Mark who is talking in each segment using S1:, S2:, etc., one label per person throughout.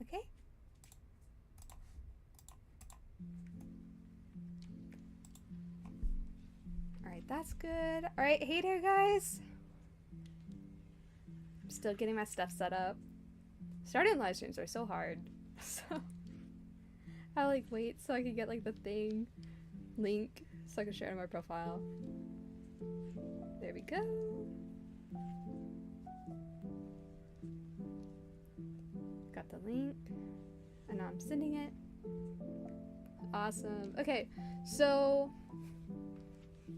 S1: Okay? Alright, that's good. Alright, hey there, guys. I'm still getting my stuff set up. Starting live streams are so hard. So I like wait so I can get like the thing link so I can share it on my profile. There we go. Got the link. And now I'm sending it. Awesome. Okay, so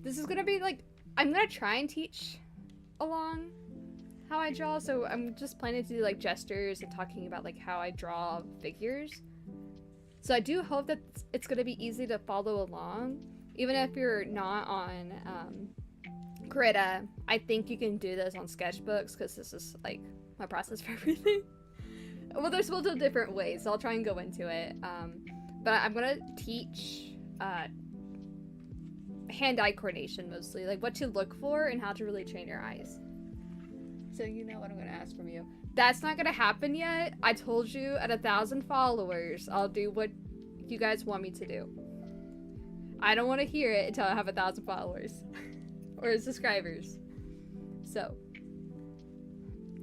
S1: this is gonna be like, I'm gonna try and teach along how I draw, so I'm just planning to do like gestures and talking about like how I draw figures. So I do hope that it's gonna be easy to follow along, even if you're not on Krita. I think you can do this on sketchbooks because this is like my process for everything. Well, there's multiple different ways, so I'll try and go into it. But I'm gonna teach hand-eye coordination mostly, like what to look for and how to really train your eyes. So you know what I'm gonna ask from you. That's not gonna happen yet. I told you at 1,000 followers, I'll do what you guys want me to do. I don't want to hear it until I have 1,000 followers or subscribers. So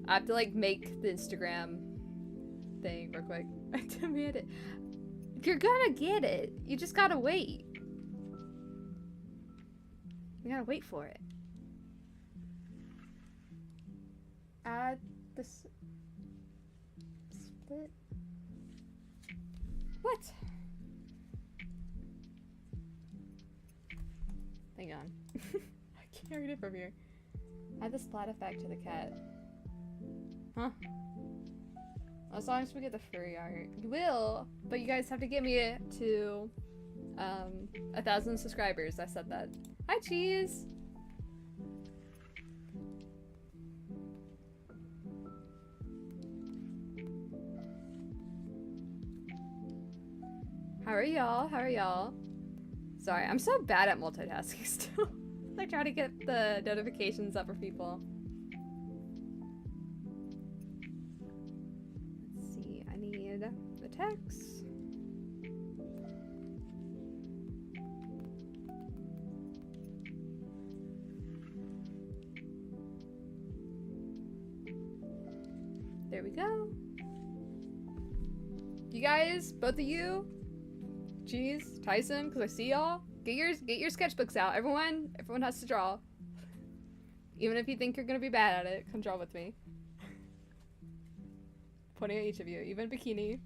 S1: I have to like make the Instagram thing real quick. I demand it. You're gonna get it. You just gotta wait. You gotta wait for it. Add the split. What? Hang on. I can't read it from here. Add the splat effect to the cat. Huh? As long as we get the furry art. You will, but you guys have to get me to 1,000 subscribers. I said that. Hi, Cheese! How are y'all? How are y'all? Sorry, I'm so bad at multitasking still. I try to get the notifications up for people. Let's see, I need the text. There we go. You guys, both of you, Jeez, Tyson, because I see y'all. Get your sketchbooks out. Everyone has to draw. Even if you think you're gonna be bad at it, come draw with me. Pointing at each of you, even Bikini.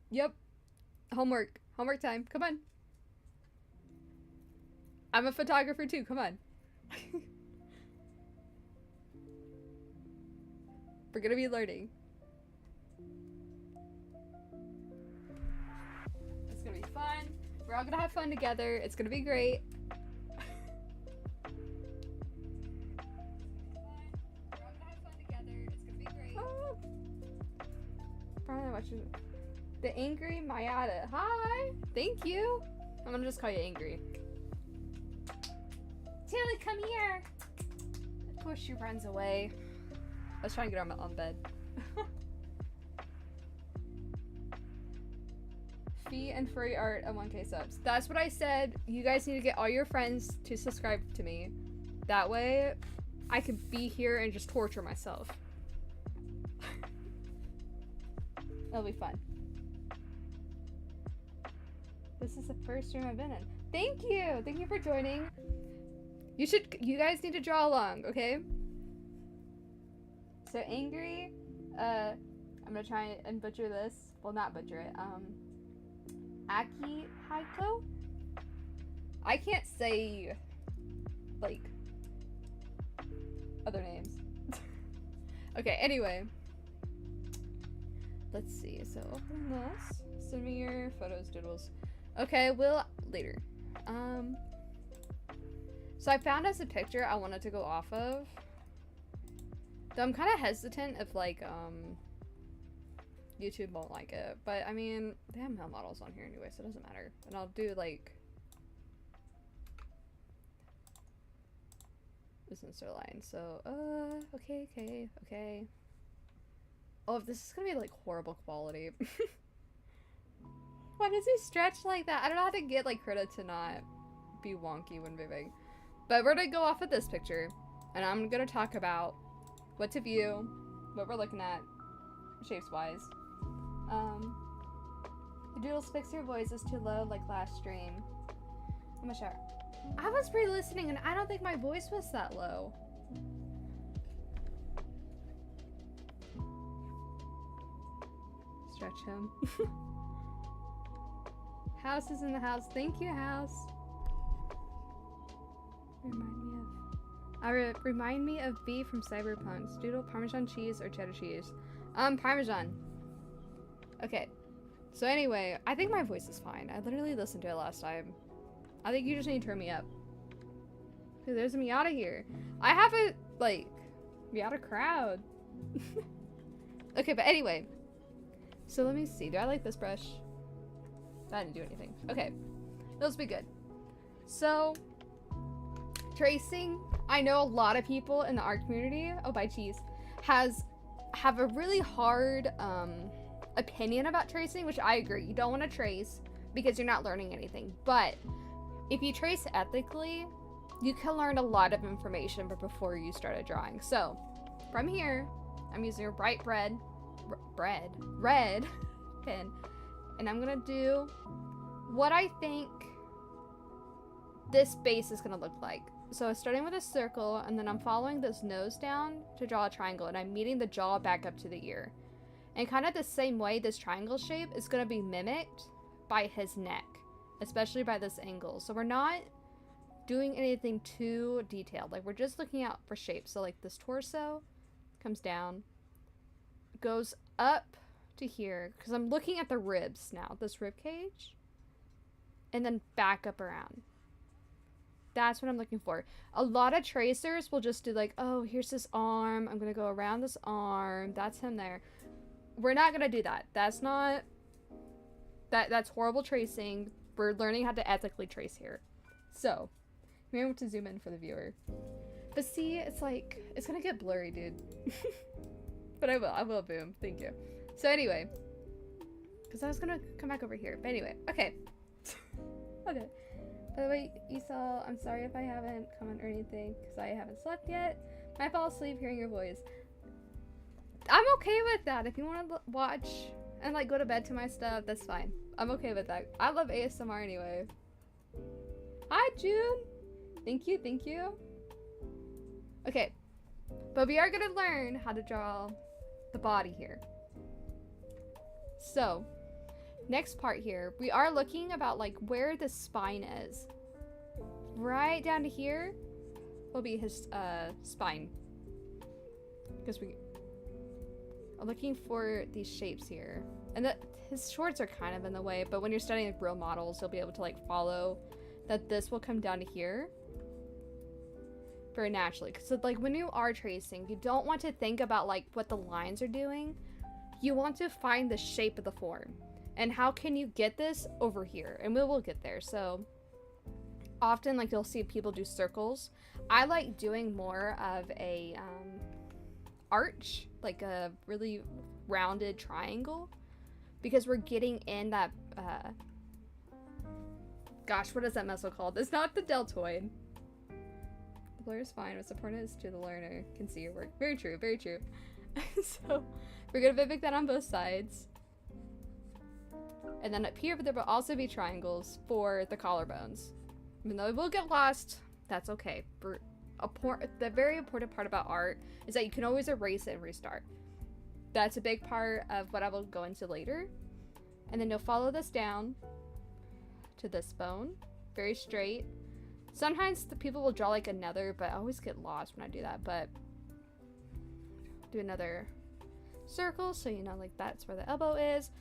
S1: Yep. Homework time. Come on. I'm a photographer too. Come on. We're gonna be learning. It's gonna be fun. We're all gonna have fun together. It's gonna be great. Oh. Probably watching the Angry Mayada. Hi! Thank you! I'm gonna just call you Angry. Tilly, come here! Of course she runs away. Let's try and get her on bed. Fee and furry art at 1K subs. That's what I said. You guys need to get all your friends to subscribe to me. That way, I could be here and just torture myself. It'll be fun. This is the first stream I've been in. Thank you! Thank you for joining. You guys need to draw along, okay? So Angry, I'm gonna try and butcher this. Well, not butcher it. Aki Haiko? I can't say, like, other names. Okay, anyway. Let's see. So open this. Send me your photos, doodles. Okay, we'll later. So I found us a picture I wanted to go off of. Though I'm kind of hesitant if, like, YouTube won't like it. But, I mean, they have male models on here anyway, so it doesn't matter. And I'll do, like... this center line. So, okay. Oh, this is gonna be like horrible quality. Why does he stretch like that? I don't know how to get like Krita to not be wonky when moving. But we're gonna go off of this picture, and I'm gonna talk about what to view, what we're looking at, shapes-wise. The Doodle's fix your voice is too low like last stream. I'm gonna shower. I was re-listening and I don't think my voice was that low. Stretch him. House is in the house. Thank you, House. Remind me of B from Cyberpunk. Doodle, Parmesan cheese or cheddar cheese? Parmesan. Okay. So anyway, I think my voice is fine. I literally listened to it last time. I think you just need to turn me up. Dude, there's a Miata here. I have a, like, Miata crowd. Okay, but anyway. So let me see. Do I like this brush? That didn't do anything. Okay. Those will be good. So, tracing. I know a lot of people in the art community, oh, by cheese, have a really hard, opinion about tracing, which I agree. You don't want to trace because you're not learning anything. But if you trace ethically, you can learn a lot of information before you start a drawing. So from here, I'm using a bright red pen, and I'm gonna do what I think this base is gonna look like. So starting with a circle, and then I'm following this nose down to draw a triangle, and I'm meeting the jaw back up to the ear. And kind of the same way, this triangle shape is going to be mimicked by his neck, especially by this angle. So we're not doing anything too detailed. Like, we're just looking out for shapes. So like this torso comes down, goes up to here, because I'm looking at the ribs now, this rib cage, and then back up around. That's what I'm looking for. A lot of tracers will just do like, oh, here's this arm. I'm going to go around this arm. That's him there. We're not gonna do that. That's not... That's horrible tracing. We're learning how to ethically trace here. So, maybe I want to zoom in for the viewer. But see, it's like... It's gonna get blurry, dude. But I will, boom. Thank you. So anyway. Because I was gonna come back over here. But anyway, okay. Okay. By the way, Esau, I'm sorry if I haven't commented or anything. Because I haven't slept yet. I fall asleep hearing your voice. I'm okay with that. If you want to watch and like go to bed to my stuff, that's fine. I'm okay with that. I love ASMR anyway. Hi, June. Thank you. Okay, but we are gonna learn how to draw the body here. So, next part here, we are looking about like where the spine is. Right down to here will be his spine. Because I'm looking for these shapes here. And his shorts are kind of in the way, but when you're studying like real models, you'll be able to like follow that this will come down to here very naturally. Because like when you are tracing, you don't want to think about like what the lines are doing. You want to find the shape of the form. And how can you get this over here? And we will get there. So often like you'll see people do circles. I like doing more of a arch, like a really rounded triangle, because we're getting in that gosh, what is that muscle called? It's not the deltoid. The blur is fine. What's important is to the learner can see your work. Very true, very true. So we're gonna mimic that on both sides, and then up here there will also be triangles for the collarbones. Even though it will get lost, that's okay. The very important part about art is that you can always erase it and restart. That's a big part of what I will go into later. And then you'll follow this down to this bone, very straight. Sometimes the people will draw like another, but I always get lost when I do that. But do another circle, so you know like that's where the elbow is.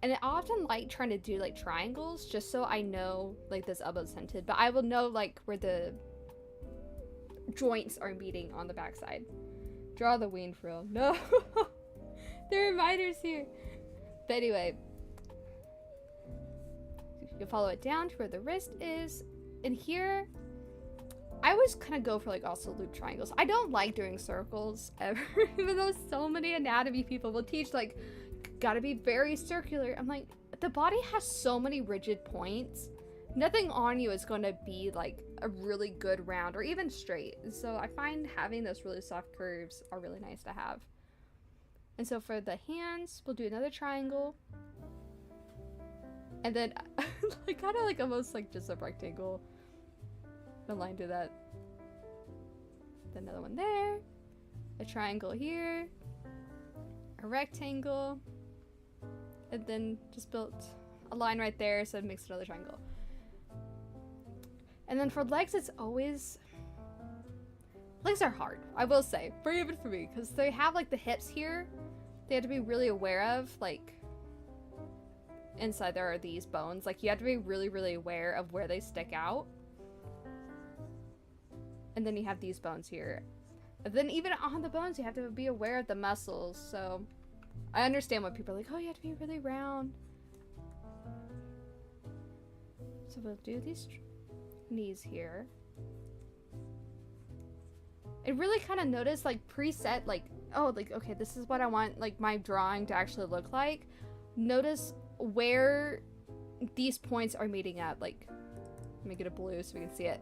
S1: And I often like trying to do like triangles just so I know like this elbow's centered, but I will know like where the joints are meeting on the backside. Draw the wean frill. No. There are reminders here. But anyway, you follow it down to where the wrist is, and here I always kind of go for like also loop triangles. I don't like doing circles ever, even though so many anatomy people will teach like, gotta be very circular. I'm like, the body has so many rigid points. Nothing on you is going to be like a really good round or even straight. And so I find having those really soft curves are really nice to have. And so for the hands, we'll do another triangle. And then like kind of like almost like just a rectangle. A line to that. Then another one there. A triangle here. A rectangle. And then just built a line right there, so it makes another triangle. And then for legs, it's always... Legs are hard, I will say. For even for me, because they have like the hips here. They have to be really aware of, like... Inside there are these bones. Like, you have to be really, really aware of where they stick out. And then you have these bones here. But then even on the bones, you have to be aware of the muscles, so... I understand what people are like, oh, you have to be really round. So we'll do these knees here. I really kind of noticed, like, preset, like, oh, like, okay, this is what I want, like, my drawing to actually look like. Notice where these points are meeting at. Like, let me get a blue so we can see it.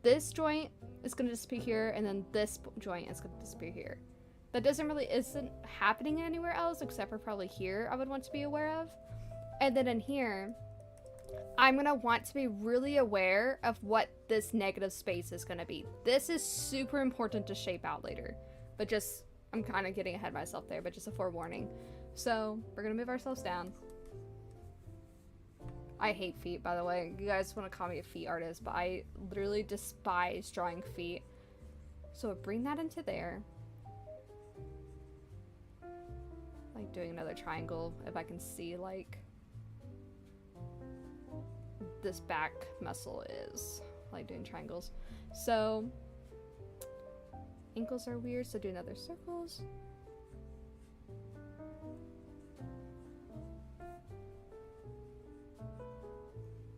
S1: This joint is going to disappear here, and then this joint is going to disappear here. That isn't happening anywhere else except for probably here I would want to be aware of. And then in here, I'm gonna want to be really aware of what this negative space is gonna be. This is super important to shape out later, but just, I'm kind of getting ahead of myself there, but just a forewarning. So we're gonna move ourselves down. I hate feet, by the way. You guys want to call me a feet artist, but I literally despise drawing feet. So bring that into there. Like doing another triangle if I can see like this back muscle is, like doing triangles. So ankles are weird, so do another circles.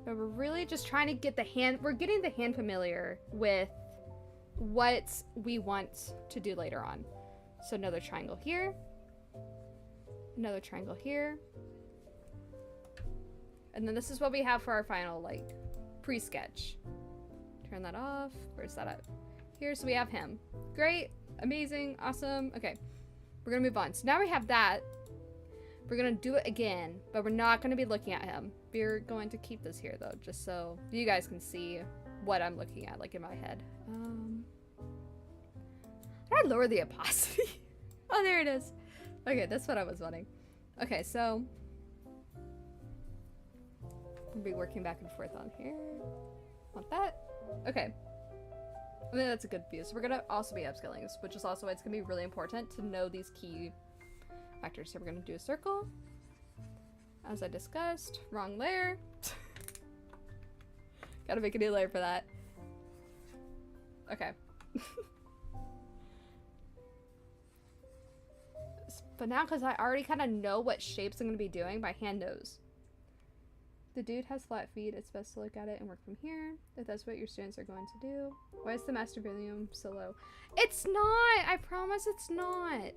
S1: But we're really just trying to get the hand, we're getting the hand familiar with what we want to do later on. So another triangle here. Another triangle here. And then this is what we have for our final, like, pre-sketch. Turn that off. Where's that at? Here, so we have him. Great. Amazing. Awesome. Okay. We're gonna move on. So now we have that. We're gonna do it again, but we're not gonna be looking at him. We're going to keep this here, though, just so you guys can see what I'm looking at, like, in my head. How do I lower the opacity? Oh, there it is. Okay, that's what I was wanting. Okay, so we'll be working back and forth on here. Want that? Okay. I think that's a good view. So we're gonna also be upscaling this, which is also why it's gonna be really important to know these key factors. So we're gonna do a circle. As I discussed, wrong layer. Gotta make a new layer for that. Okay. But now, because I already kind of know what shapes I'm going to be doing, my hand knows. The dude has flat feet. It's best to look at it and work from here, if that's what your students are going to do. Why is the master volume so low? It's not! I promise it's not.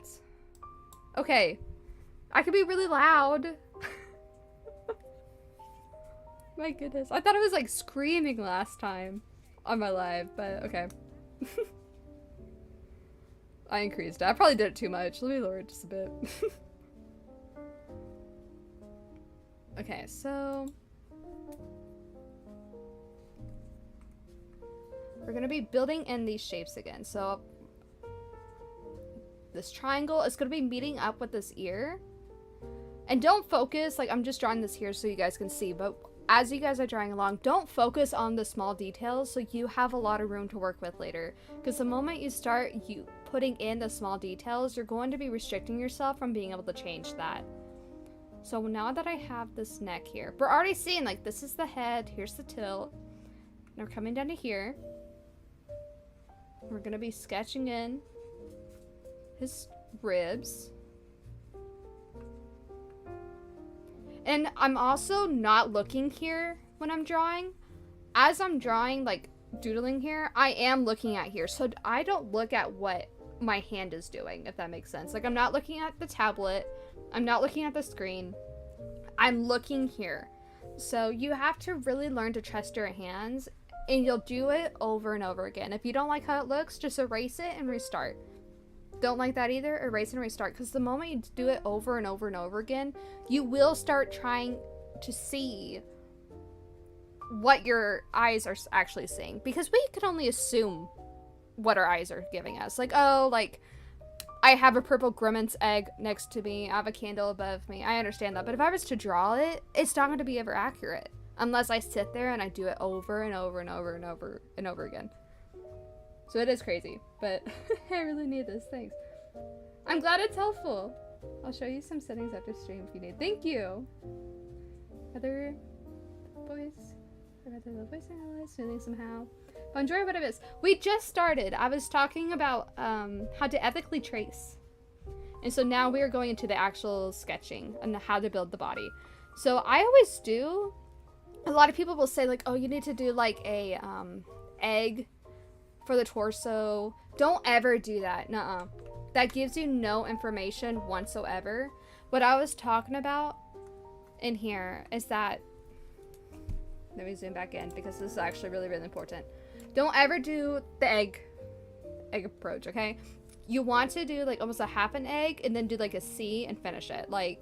S1: Okay. I could be really loud. My goodness. I thought I was like screaming last time on my live, but okay. I increased it. I probably did it too much. Let me lower it just a bit. Okay, so we're gonna be building in these shapes again. So this triangle is gonna be meeting up with this ear. And don't focus, like I'm just drawing this here so you guys can see, but as you guys are drawing along, don't focus on the small details so you have a lot of room to work with later. Because the moment you start putting in the small details, you're going to be restricting yourself from being able to change that. So now that I have this neck here, we're already seeing like this is the head, here's the tilt. And we're coming down to here. We're going to be sketching in his ribs. And I'm also not looking here when I'm drawing. As I'm drawing, like, doodling here, I am looking at here. So I don't look at what my hand is doing, if that makes sense. Like, I'm not looking at the tablet. I'm not looking at the screen. I'm looking here. So you have to really learn to trust your hands, and you'll do it over and over again. If you don't like how it looks, just erase it and restart. Don't like that either, erase and restart. Because the moment you do it over and over and over again, you will start trying to see what your eyes are actually seeing. Because we can only assume what our eyes are giving us. Like, oh, like, I have a purple grimace egg next to me. I have a candle above me. I understand that. But if I was to draw it, it's not going to be ever accurate. Unless I sit there and I do it over and over and over and over and over again. So it is crazy. But I really need this. Thanks. I'm glad it's helpful. I'll show you some settings after stream if you need. Thank you. Other voice. Forgot the voice analyze. Smoothing somehow. But enjoy what it is. We just started. I was talking about how to ethically trace. And so now we are going into the actual sketching and how to build the body. So I always do. A lot of people will say like, oh, you need to do like a egg for the torso. Don't ever do that. Nuh-uh. That gives you no information whatsoever. What I was talking about in here is that, let me zoom back in because this is actually really, really important. Don't ever do the egg approach, okay? You want to do like almost a half an egg and then do like a C and finish it. Like,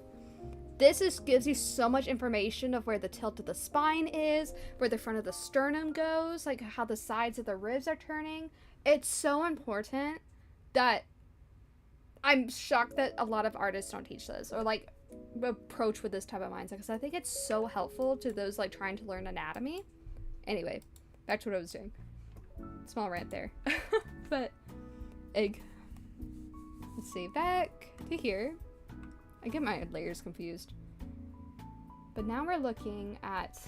S1: this gives you so much information of where the tilt of the spine is, where the front of the sternum goes, like how the sides of the ribs are turning. It's so important that I'm shocked that a lot of artists don't teach this or like approach with this type of mindset, because I think it's so helpful to those like trying to learn anatomy. Anyway, back to what I was doing. Small rant there. But egg. Let's see, back to here. I get my layers confused. But now we're looking at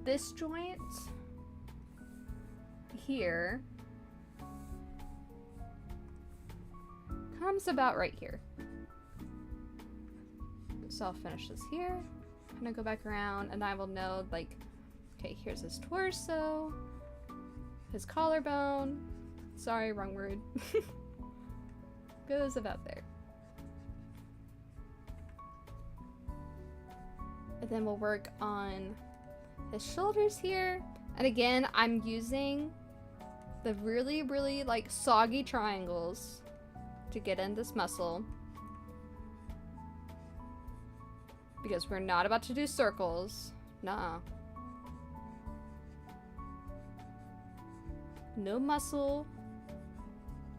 S1: this joint here. Comes about right here. So I'll finish this here. I'm gonna go back around and I will know like, okay, here's his torso, his collarbone. Sorry, wrong word. Goes about there. And then we'll work on his shoulders here. And again, I'm using the really, really like soggy triangles to get in this muscle. Because we're not about to do circles. Nuh-uh. No muscle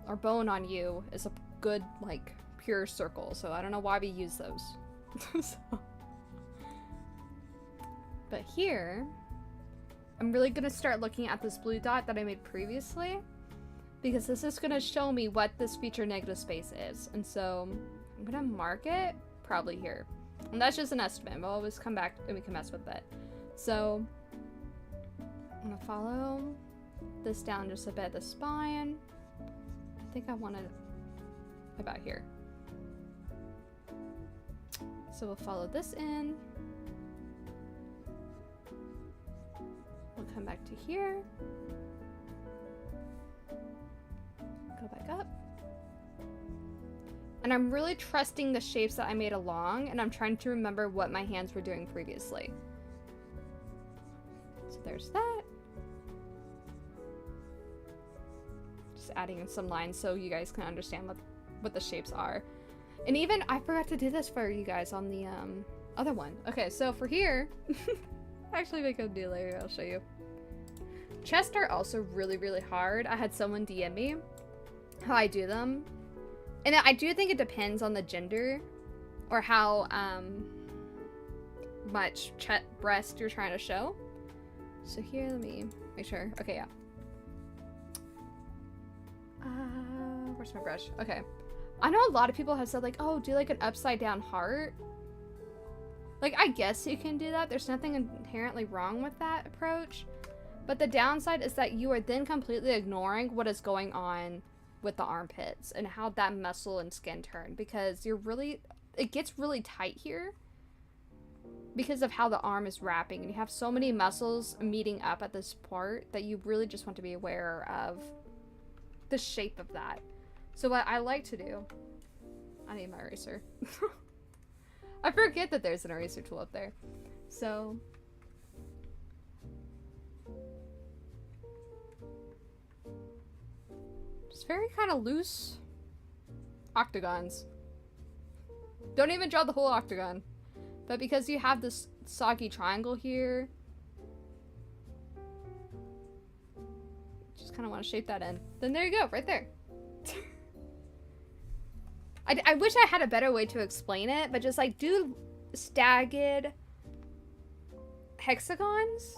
S1: or bone on you is a good, like, pure circle. So I don't know why we use those. So. But here, I'm really going to start looking at this blue dot that I made previously. Because this is going to show me what this feature negative space is. And so I'm going to mark it probably here. And that's just an estimate. We'll always come back and we can mess with it. So I'm going to follow this down just a bit, the spine. I think I want it about here. So we'll follow this in. We'll come back to here. Go back up. And I'm really trusting the shapes that I made along, and I'm trying to remember what my hands were doing previously. So there's that. Just adding in some lines so you guys can understand what the shapes are. And even, I forgot to do this for you guys on the other one. Okay, so for here, actually make a new layer, I'll show you. Chests are also really, really hard. I had someone DM me how I do them. And I do think it depends on the gender or how much breast you're trying to show. So here, let me make sure. Okay, yeah. Where's my brush? Okay. I know a lot of people have said like, oh, do like an upside down heart. Like, I guess you can do that. There's nothing inherently wrong with that approach. But the downside is that you are then completely ignoring what is going on with the armpits and how that muscle and skin turn, because you're really, it gets really tight here. because of how the arm is wrapping, and you have so many muscles meeting up at this part that you really just want to be aware of the shape of that. So what I like to do, I need my eraser. I forget that there's an eraser tool up there. So just very kind of loose octagons. Don't even draw the whole octagon. But because you have this soggy triangle here, just kind of want to shape that in. Then there you go, right there. I wish I had a better way to explain it, but just like do staggered hexagons?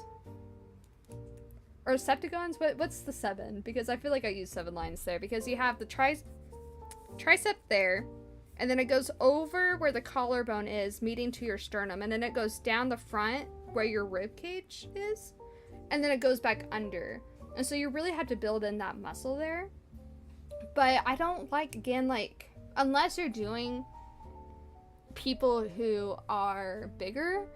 S1: Or septagons? What's the 7? Because I feel like I used 7 lines there. Because you have the tricep there, and then it goes over where the collarbone is, meeting to your sternum, and then it goes down the front where your rib cage is, and then it goes back under. And so you really have to build in that muscle there. But I don't like, again, like, unless you're doing people who are bigger,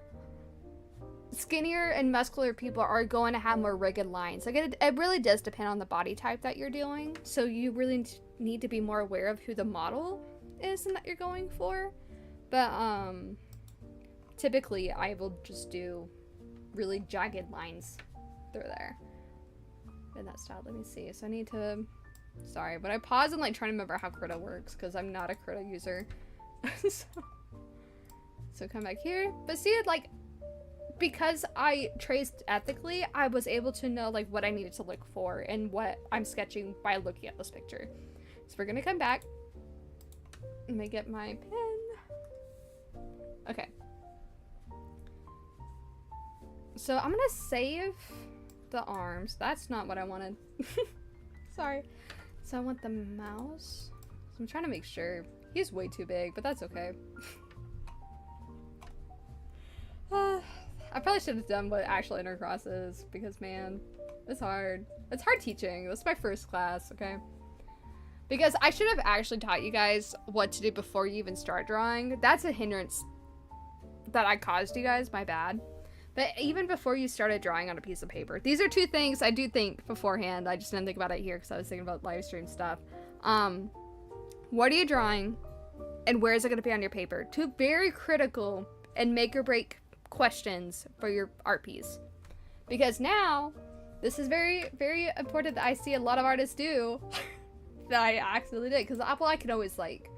S1: skinnier and muscular people are going to have more rigid lines. Like, it really does depend on the body type that you're doing. So you really need to be more aware of who the model is and that you're going for. But typically I will just do really jagged lines through there in that style. Let me see. So I need to, sorry, but I pause and like trying to remember how Krita works because I'm not a Krita user. so come back here. But see, like, because I traced ethically, I was able to know like what I needed to look for and what I'm sketching by looking at this picture. So we're gonna come back. Let me get my pen. Okay. So I'm gonna save the arms. That's not what I wanted. Sorry. So I want the mouse. So I'm trying to make sure. He's way too big, but that's okay. I probably should have done what actual intercross is because, man, it's hard. It's hard teaching. This is my first class, okay? Because I should have actually taught you guys what to do before you even start drawing. That's a hindrance that I caused you guys, my bad. But even before you started drawing on a piece of paper, these are 2 things I do think beforehand. I just didn't think about it here because I was thinking about live stream stuff. What are you drawing and where is it going to be on your paper? 2 very critical and make or break questions for your art piece. Because now, this is very, very important that I see a lot of artists do that I accidentally did. Because I can always like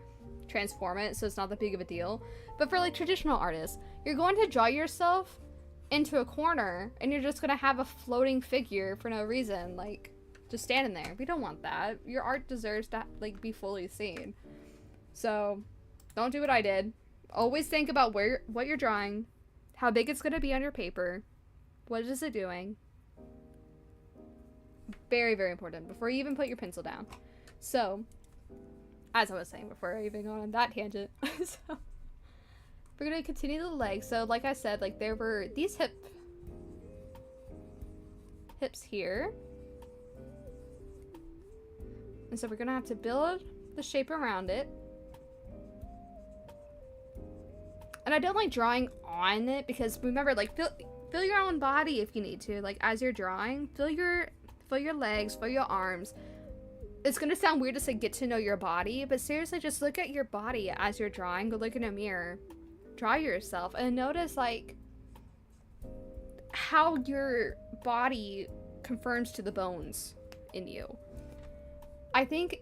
S1: transform it so it's not that big of a deal. But for like traditional artists, you're going to draw yourself into a corner and you're just going to have a floating figure for no reason, like just standing there. We don't want that. Your art deserves to like be fully seen. So don't do what I did. Always think about what you're drawing, how big it's going to be on your paper, what is it doing. Very, very important before you even put your pencil down. So, as I was saying before I even go on that tangent, so we're going to continue the legs. So, like I said, like there were these hips here. And so we're going to have to build the shape around it. And I don't like drawing on it because remember, like, feel your own body if you need to. Like, as you're drawing, feel your legs, feel your arms. It's gonna sound weird to say get to know your body, but seriously, just look at your body as you're drawing. Go look in a mirror, draw yourself, and notice like how your body confirms to the bones in you. I think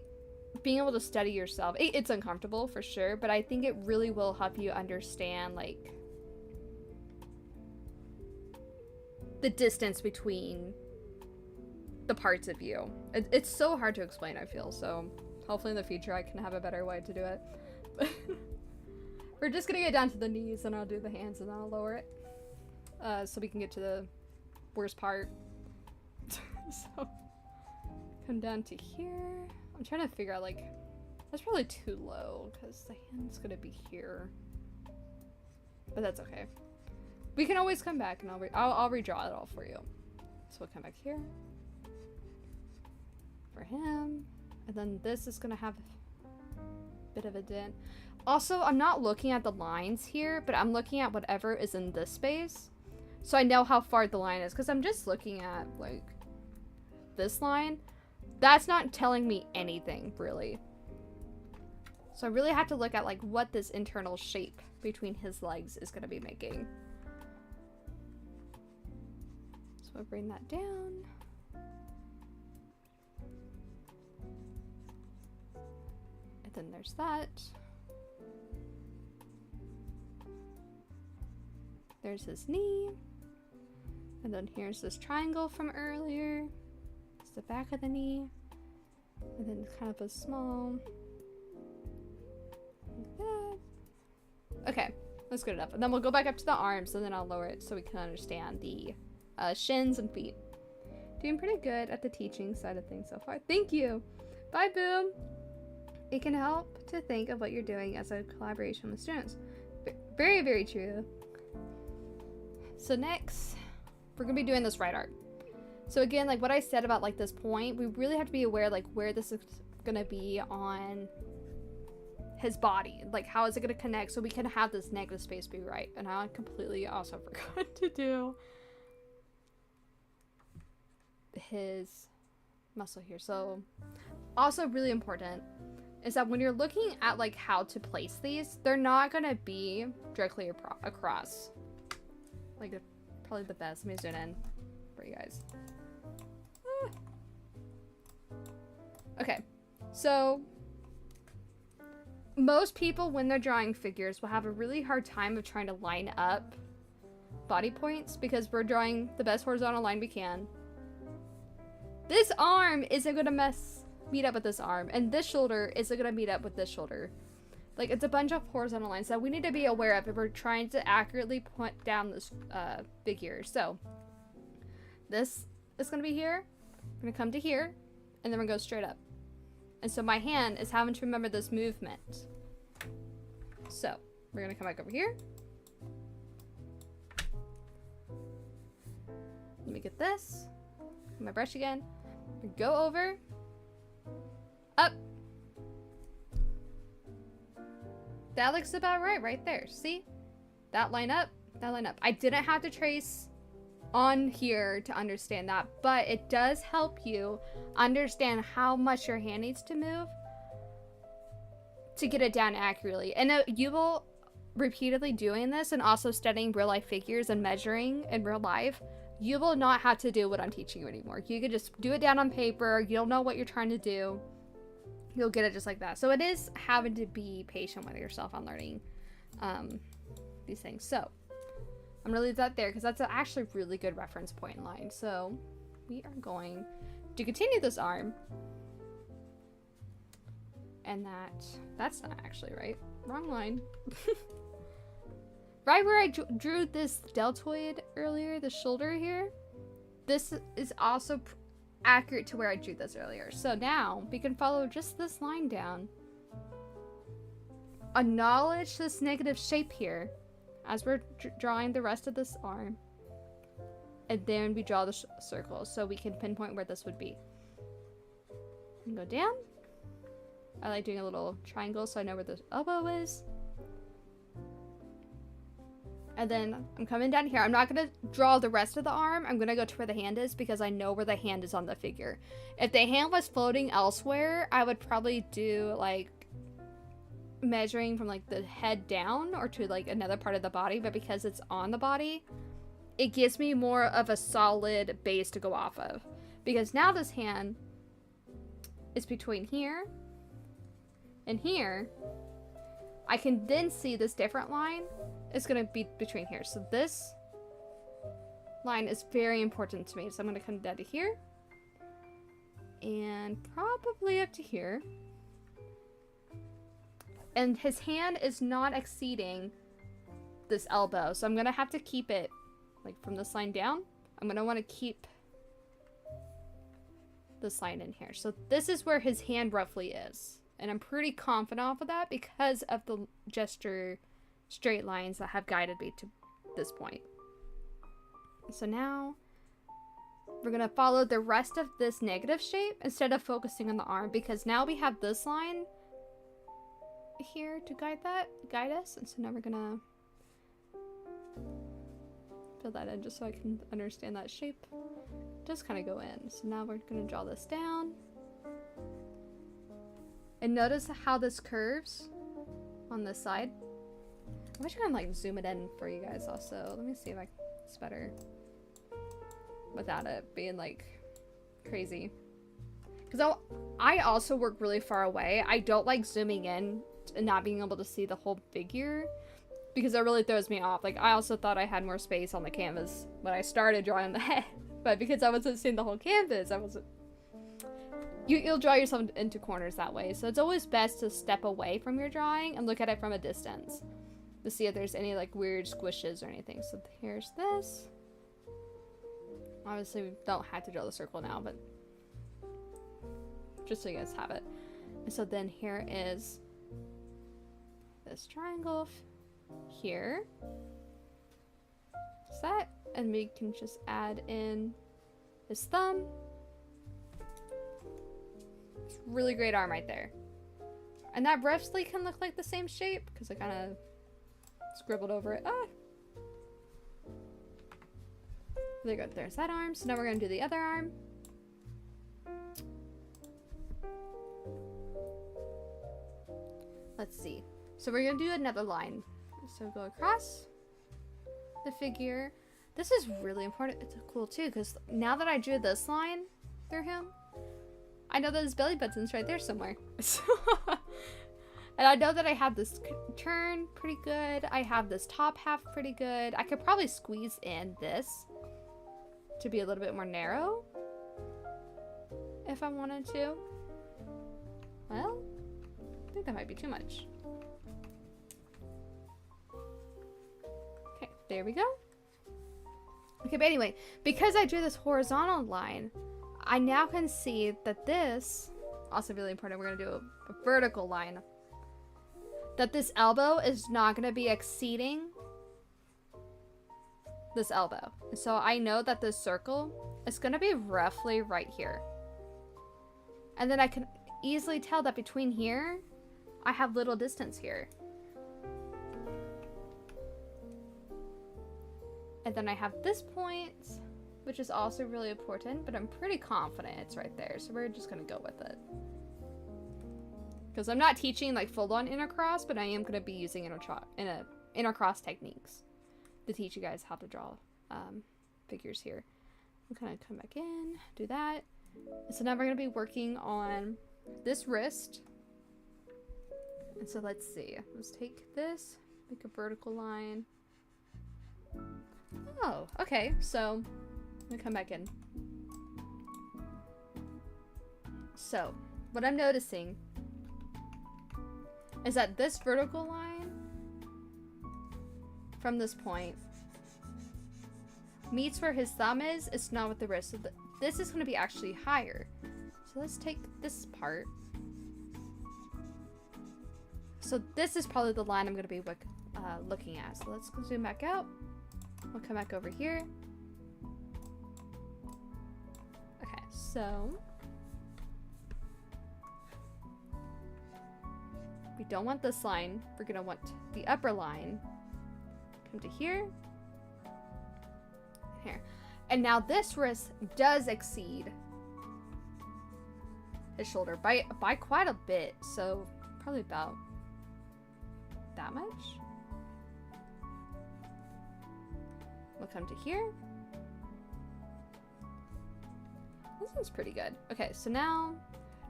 S1: being able to study yourself, it's uncomfortable for sure, but I think it really will help you understand like the distance between the parts of you. It's so hard to explain, I feel, so hopefully in the future I can have a better way to do it. We're just gonna get down to the knees and I'll do the hands and then I'll lower it so we can get to the worst part. So come down to here. I'm trying to figure out, like, that's probably too low because the hand's gonna be here, but that's okay. We can always come back and I'll redraw it all for you. So we'll come back here for him, and then this is gonna have a bit of a dent. Also, I'm not looking at the lines here, but I'm looking at whatever is in this space. So I know how far the line is, because I'm just looking at, like, this line. That's not telling me anything, really. So I really have to look at, like, what this internal shape between his legs is going to be making. So I'll bring that down. And then there's that. There's his knee. And then here's this triangle from earlier. It's the back of the knee. And then kind of a small... like that. Okay, that's good enough. And then we'll go back up to the arms, and then I'll lower it so we can understand the shins and feet. Doing pretty good at the teaching side of things so far. Thank you! Bye, Boom! It can help to think of what you're doing as a collaboration with students. Very, very true. So next, we're gonna be doing this right art. So again, like what I said about like this point, we really have to be aware like where this is gonna be on his body. Like how is it gonna connect so we can have this negative space be right. And I completely also forgot to do his muscle here. So also really important is that when you're looking at like how to place these, they're not gonna be directly across. Like probably the best. Let me zoom in for you guys. Okay, so most people when they're drawing figures will have a really hard time of trying to line up body points because we're drawing the best horizontal line we can. This arm isn't gonna meet up with this arm, and this shoulder isn't gonna meet up with this shoulder. Like, it's a bunch of horizontal lines that we need to be aware of if we're trying to accurately point down this figure. So, this is going to be here. We're going to come to here, and then we're going to go straight up. And so my hand is having to remember this movement. So, we're going to come back over here. Let me get this. My brush again. Go over. Up. That looks about right there. See? That line up, that line up. I didn't have to trace on here to understand that, but it does help you understand how much your hand needs to move to get it down accurately. And you will repeatedly doing this and also studying real life figures and measuring in real life, you will not have to do what I'm teaching you anymore. You can just do it down on paper. You'll know what you're trying to do. You'll get it just like that. So it is having to be patient with yourself on learning these things. So I'm gonna leave that there because that's actually a really good reference point in line. So we are going to continue this arm. And that's not actually right. Wrong line. Right where I drew this deltoid earlier, the shoulder here, this is also accurate to where I drew this earlier. So now we can follow just this line down. Acknowledge this negative shape here as we're drawing the rest of this arm. And then we draw the circle so we can pinpoint where this would be. And go down. I like doing a little triangle so I know where the elbow is. And then I'm coming down here. I'm not going to draw the rest of the arm. I'm going to go to where the hand is because I know where the hand is on the figure. If the hand was floating elsewhere, I would probably do like measuring from like the head down or to like another part of the body. But because it's on the body, it gives me more of a solid base to go off of. Because now this hand is between here and here. I can then see this different line is going to be between here. So this line is very important to me. So I'm going to come down to here and probably up to here. And his hand is not exceeding this elbow. So I'm going to have to keep it like from this line down. I'm going to want to keep this line in here. So this is where his hand roughly is. And I'm pretty confident off of that because of the gesture straight lines that have guided me to this point. So now we're going to follow the rest of this negative shape instead of focusing on the arm, because now we have this line here to guide us. And so now we're gonna fill that in just so I can understand that shape. Just kind of go in. So now we're gonna draw this down. And notice how this curves on this side. I wish I could like zoom it in for you guys also. Let me see if it's better without it being like crazy. Because I also work really far away. I don't like zooming in and not being able to see the whole figure because it really throws me off. Like, I also thought I had more space on the canvas when I started drawing the head, but because I wasn't seeing the whole canvas, I wasn't. You'll draw yourself into corners that way. So it's always best to step away from your drawing and look at it from a distance to see if there's any like weird squishes or anything. So here's this. Obviously, we don't have to draw the circle now, but just so you guys have it. And so then here is this triangle here. Set, and we can just add in his thumb. It's really great arm right there. And that roughly can look like the same shape because I kind of scribbled over it. Ah. There you go. There's that arm. So now we're gonna do the other arm. Let's see. So we're gonna do another line. So go across the figure. This is really important. It's cool too because now that I drew this line through him, I know that his belly button's right there somewhere. And I know that I have this turn pretty good. I have this top half pretty good. I could probably squeeze in this to be a little bit more narrow if I wanted to. Well, I think that might be too much. Okay, there we go. Okay, but anyway, because I drew this horizontal line, I now can see that this, also really important, we're gonna do a vertical line, that this elbow is not gonna be exceeding this elbow. So I know that this circle is gonna be roughly right here. And then I can easily tell that between here, I have little distance here. And then I have this point, which is also really important, but I'm pretty confident it's right there. So we're just gonna go with it. Because I'm not teaching like full-on intercross, but I am gonna be using intercross techniques to teach you guys how to draw figures here. I'm gonna come back in, do that. So now we're gonna be working on this wrist. And so let's see. Let's take this, make a vertical line. Oh, okay. So I'm gonna come back in. So what I'm noticing is that this vertical line from this point meets where his thumb is. It's not with the wrist. So this is going to be actually higher. So let's take this part. So this is probably the line I'm going to be looking at. So let's go zoom back out. We'll come back over here. Okay, so we don't want this line. We're going to want the upper line. Come to here. Here. And now this wrist does exceed his shoulder by quite a bit. So probably about that much. We'll come to here. This one's pretty good. Okay, so now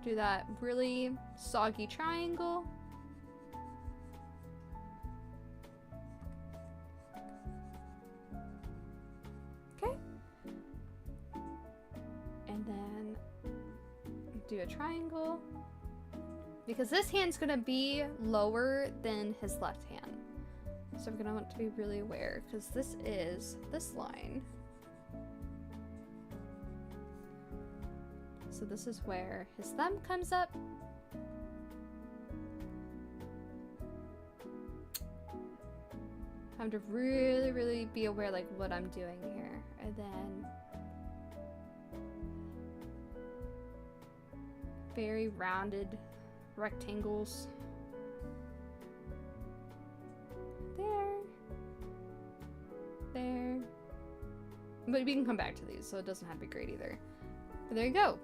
S1: do that really soggy triangle. Okay. And then do a triangle. Because this hand's gonna be lower than his left hand. So we're gonna want to be really aware because this is this line. So this is where his thumb comes up. I have to really, really be aware like what I'm doing here. And then very rounded rectangles. But we can come back to these, so it doesn't have to be great either. But there you go.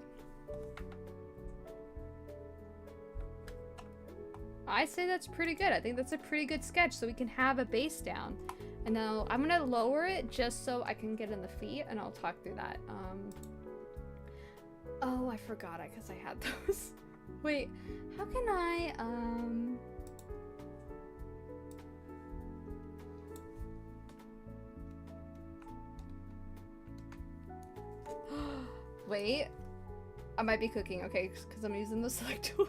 S1: I say that's pretty good. I think that's a pretty good sketch, so we can have a base down. And now I'm gonna lower it just so I can get in the feet, and I'll talk through that. Oh, I forgot it because I had those. Wait, how can I, wait, I might be cooking, okay, because I'm using the select tool.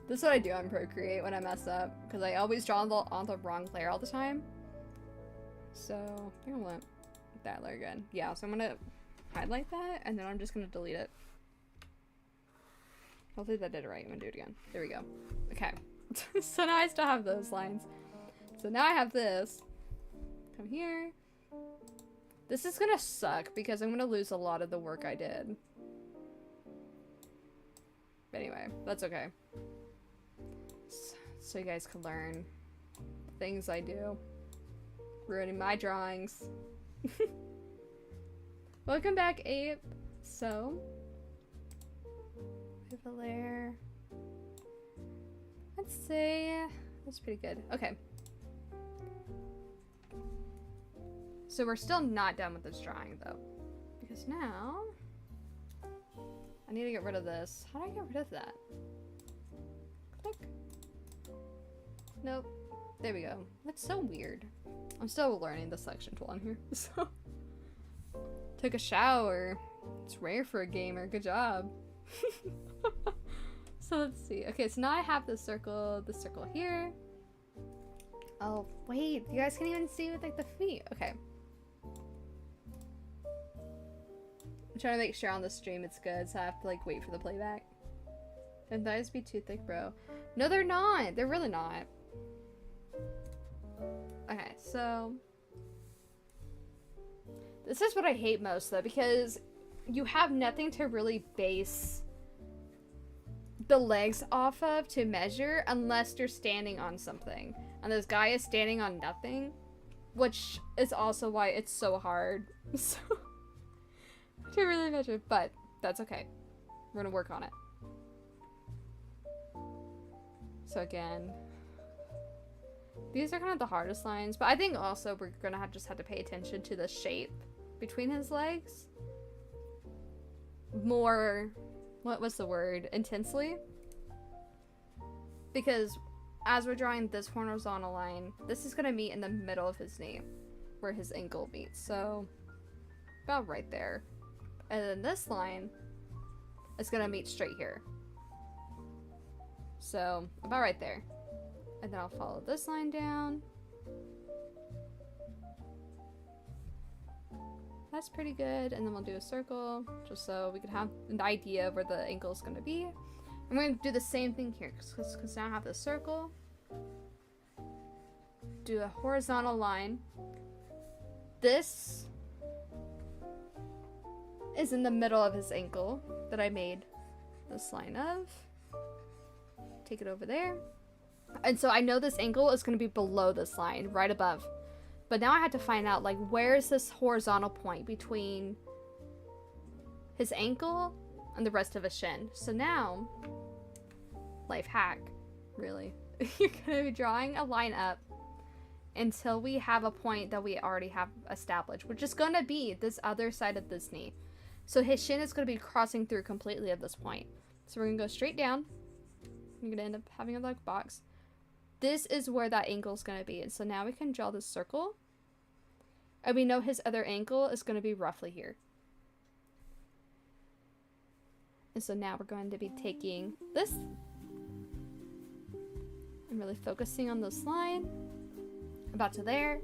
S1: This is what I do on Procreate when I mess up, because I always draw on the wrong layer all the time. So, I think I want that layer again. Yeah, so I'm gonna highlight that, and then I'm just gonna delete it. Hopefully that did it right. I'm gonna do it again. There we go. Okay. So now I still have those lines. So now I have this. Come here. This is gonna suck because I'm gonna lose a lot of the work I did. But anyway, that's okay. So you guys can learn things I do. Ruining my drawings. Welcome back, Ape. So, we have a layer. Let's say that's pretty good. Okay. So we're still not done with this drawing though, because now I need to get rid of this. How do I get rid of that? Click. Nope. There we go. That's so weird. I'm still learning the selection tool on here. So, took a shower. It's rare for a gamer. Good job. So let's see. Okay, so now I have this circle here. Oh wait, you guys can't even see with like the feet. Okay. I'm trying to make sure on the stream it's good, so I have to like wait for the playback. Can thighs be too thick, bro? No, they're not. They're really not. Okay, so this is what I hate most though, because you have nothing to really base the legs off of to measure unless you're standing on something. And this guy is standing on nothing, which is also why it's so hard so to really measure, but that's okay. We're gonna work on it. So again, these are kind of the hardest lines, but I think also we're gonna just have to pay attention to the shape between his legs more, what was the word, intensely, because as we're drawing this horizontal line, this is gonna meet in the middle of his knee where his ankle meets, so about right there, and then this line is gonna meet straight here, so about right there. And then I'll follow this line down. That's pretty good. And then we'll do a circle just so we can have an idea of where the ankle is going to be. I'm going to do the same thing here because now I have the circle. Do a horizontal line. This is in the middle of his ankle that I made this line of. Take it over there. And so I know this ankle is going to be below this line, right above. But now I have to find out, like, where is this horizontal point between his ankle and the rest of his shin. So now, life hack, really. You're going to be drawing a line up until we have a point that we already have established, which is going to be this other side of this knee. So his shin is going to be crossing through completely at this point. So we're going to go straight down. You're going to end up having a leg box. This is where that ankle is going to be. And so now we can draw this circle. And we know his other ankle is going to be roughly here. And so now we're going to be taking this and really focusing on this line. About to there.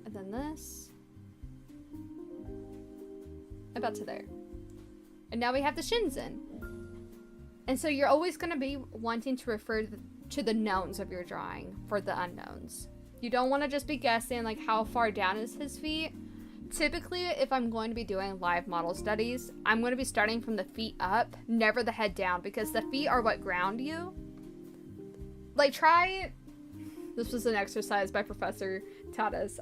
S1: And then this. About to there. And now we have the shins in. And so you're always going to be wanting to refer to the knowns of your drawing for the unknowns. You don't want to just be guessing like how far down is his feet. Typically, if I'm going to be doing live model studies, I'm going to be starting from the feet up, never the head down, because the feet are what ground you. Like, try This was an exercise my professor taught us.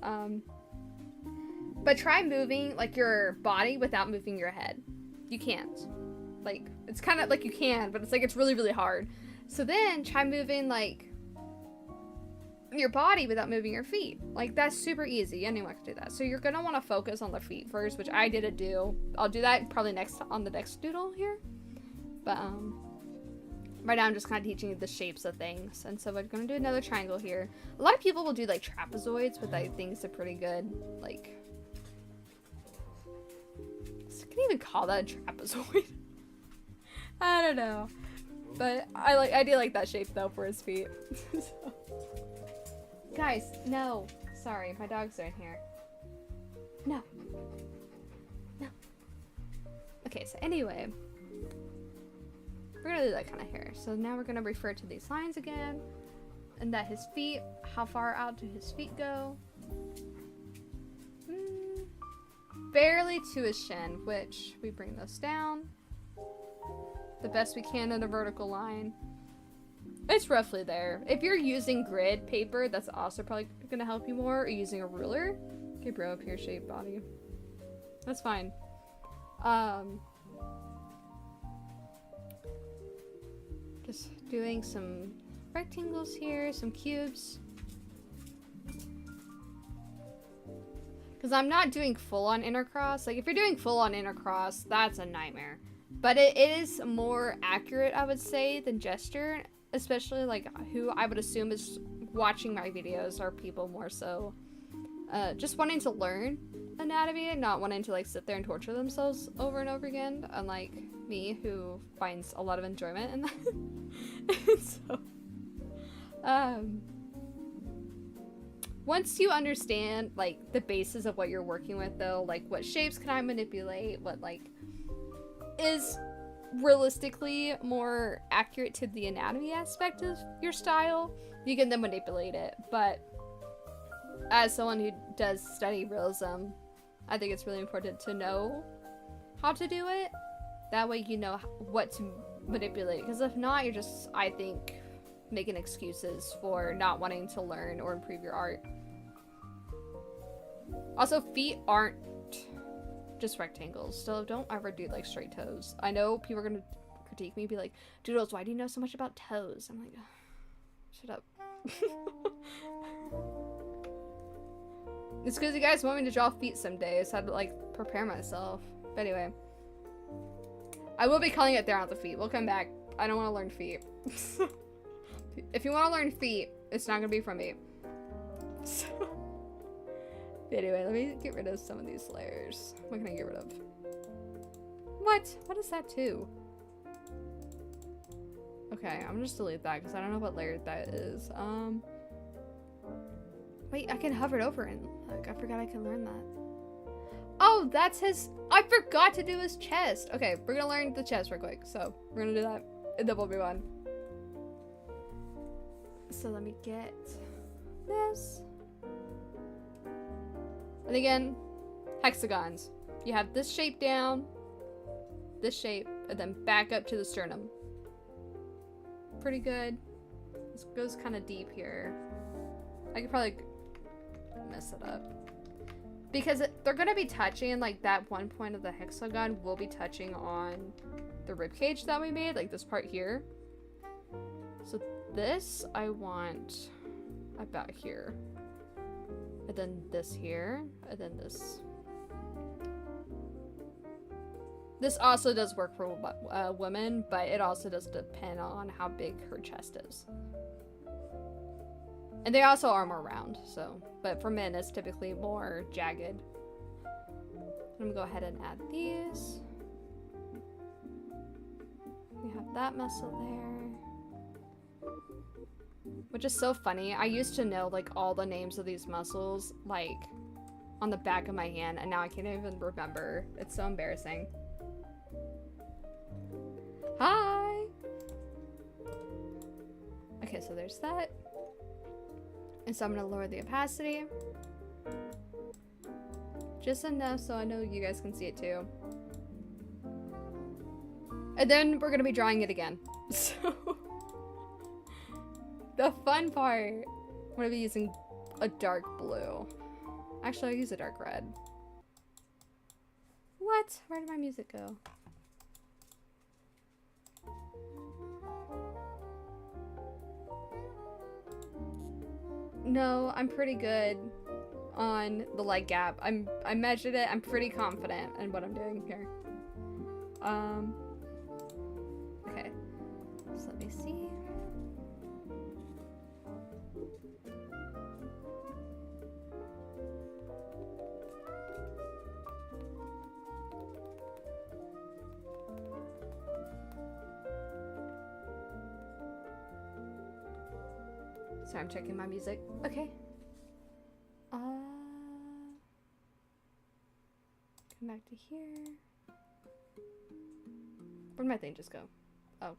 S1: But try moving like your body without moving your head. You can't. Like, it's kind of like you can, but it's like it's really, really hard. So then try moving like your body without moving your feet. Like, that's super easy. Anyone can do that. So you're gonna want to focus on the feet first, which I didn't do. I'll do that probably on the next doodle here. But right now I'm just kind of teaching you the shapes of things. And so we're gonna do another triangle here. A lot of people will do like trapezoids, but I think it's a pretty good, like, I can even call that a trapezoid. I don't know, but I do like that shape though for his feet. So. Guys, no, sorry, my dogs are in here. No. Okay, so anyway, we're gonna do that kind of here. So now we're gonna refer to these lines again, and that his feet, how far out do his feet go? Barely to his shin, which we bring those down the best we can in a vertical line. It's roughly there. If you're using grid paper, that's also probably gonna help you more, or using a ruler. Okay, bro, up here, shape body. That's fine. Just doing some rectangles here, some cubes. Because I'm not doing full-on intercross. Like, if you're doing full-on intercross, that's a nightmare. But it is more accurate, I would say, than gesture. Especially, like, who I would assume is watching my videos are people more so just wanting to learn anatomy and not wanting to, like, sit there and torture themselves over and over again. Unlike me, who finds a lot of enjoyment in that. So, once you understand, like, the basis of what you're working with, though, like, what shapes can I manipulate, what, like, is realistically more accurate to the anatomy aspect of your style, you can then manipulate it. But as someone who does study realism, I think it's really important to know how to do it. That way you know what to manipulate. Because if not, you're just, I think, making excuses for not wanting to learn or improve your art. Also, feet aren't just rectangles, so don't ever do like straight toes. I know people are gonna critique me, be like, Doodles, why do you know so much about toes? I'm like, shut up. It's because you guys want me to draw feet someday, so I had to like prepare myself. But anyway, I will be calling it there on the feet. We'll come back. I don't want to learn feet. If you want to learn feet, it's not gonna be from me. So, anyway, let me get rid of some of these layers. What can I get rid of? What? What is that too? Okay, I'm gonna just delete that because I don't know what layer that is. Wait, I can hover it over and look. I forgot I can learn that. Oh, that's his. I forgot to do his chest. Okay, we're gonna learn the chest real quick. So we're gonna do that, and then we'll move on. So let me get this. And again, hexagons. You have this shape down, this shape, and then back up to the sternum. Pretty good. This goes kind of deep here. I could probably mess it up. Because they're going to be touching, like, that one point of the hexagon will be touching on the rib cage that we made, like this part here. So this I want about here. And then this here, and then this. This also does work for women, but it also does depend on how big her chest is. And they also are more round, so. But for men, it's typically more jagged. I'm gonna go ahead and add these. We have that muscle there. Which is so funny. I used to know, like, all the names of these muscles, like, on the back of my hand, and now I can't even remember. It's so embarrassing. Hi! Okay, so there's that. And so I'm gonna lower the opacity. Just enough so I know you guys can see it too. And then we're gonna be drawing it again. So, the fun part I'm gonna be using a dark blue. Actually, I'll use a dark red. What? Where did my music go? No, I'm pretty good on the light gap. I measured it. I'm pretty confident in what I'm doing here. Okay. So let me see. Sorry, I'm checking my music. Okay. Come back to here. Where'd my thing just go? Oh.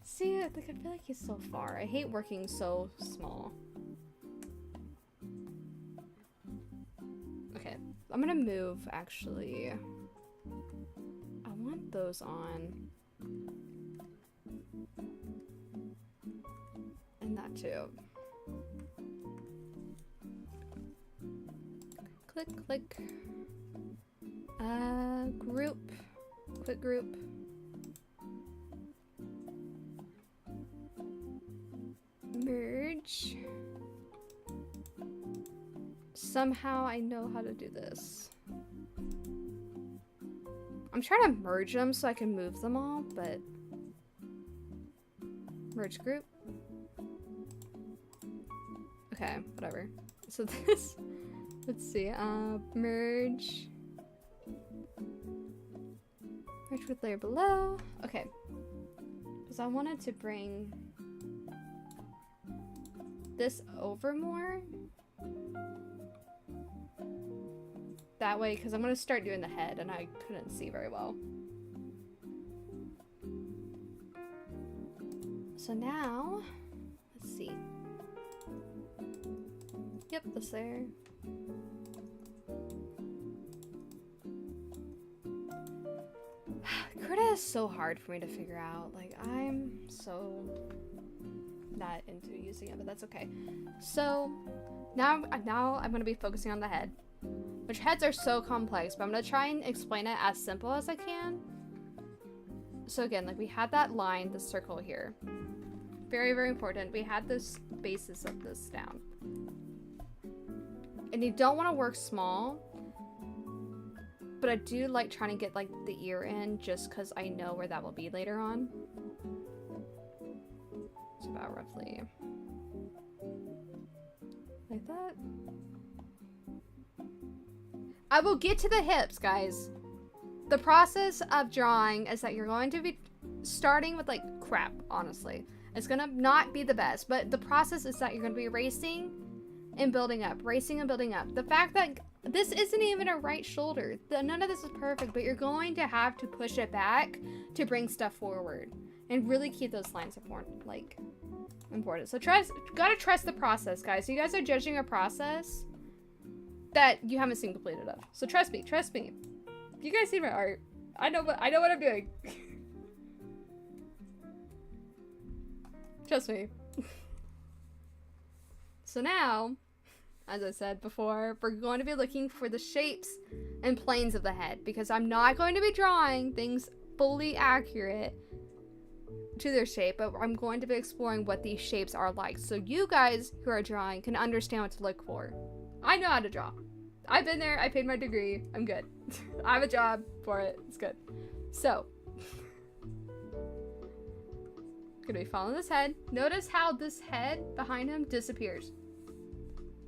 S1: See, like, I feel like he's so far. I hate working so small. Okay, I'm gonna move, actually. I want those on. And that too. Click, click. Group. Quick group. Merge. Somehow I know how to do this. I'm trying to merge them so I can move them all, but... Merge group. Okay, whatever. So this... Let's see, merge. Merge with layer below. Okay. Because I wanted to bring this over more. That way, because I'm going to start doing the head and I couldn't see very well. So now, let's see. Yep, this there. Critta is so hard for me to figure out. Like, I'm so not into using it, but that's okay. So now I'm going to be focusing on the head, which heads are so complex, but I'm going to try and explain it as simple as I can. So again, like, we had that line, the circle here. Very, very important. We had this basis of this down. And you don't want to work small, but I do like trying to get like the ear in just because I know where that will be later on. It's about roughly like that. I will get to the hips, guys. The process of drawing is that you're going to be starting with like crap, honestly. It's gonna not be the best, but the process is that you're gonna be erasing and building up, racing and building up. The fact that this isn't even a right shoulder, none of this is perfect, but you're going to have to push it back to bring stuff forward and really keep those lines important. So gotta trust the process, guys. You guys are judging a process that you haven't seen completed of. So trust me. You guys see my art. I know what I'm doing. Trust me. So now, as I said before, we're going to be looking for the shapes and planes of the head, because I'm not going to be drawing things fully accurate to their shape, but I'm going to be exploring what these shapes are like, so you guys who are drawing can understand what to look for. I know how to draw. I've been there, I paid my degree, I'm good. I have a job for it, it's good. So, gonna be following this head. Notice how this head behind him disappears.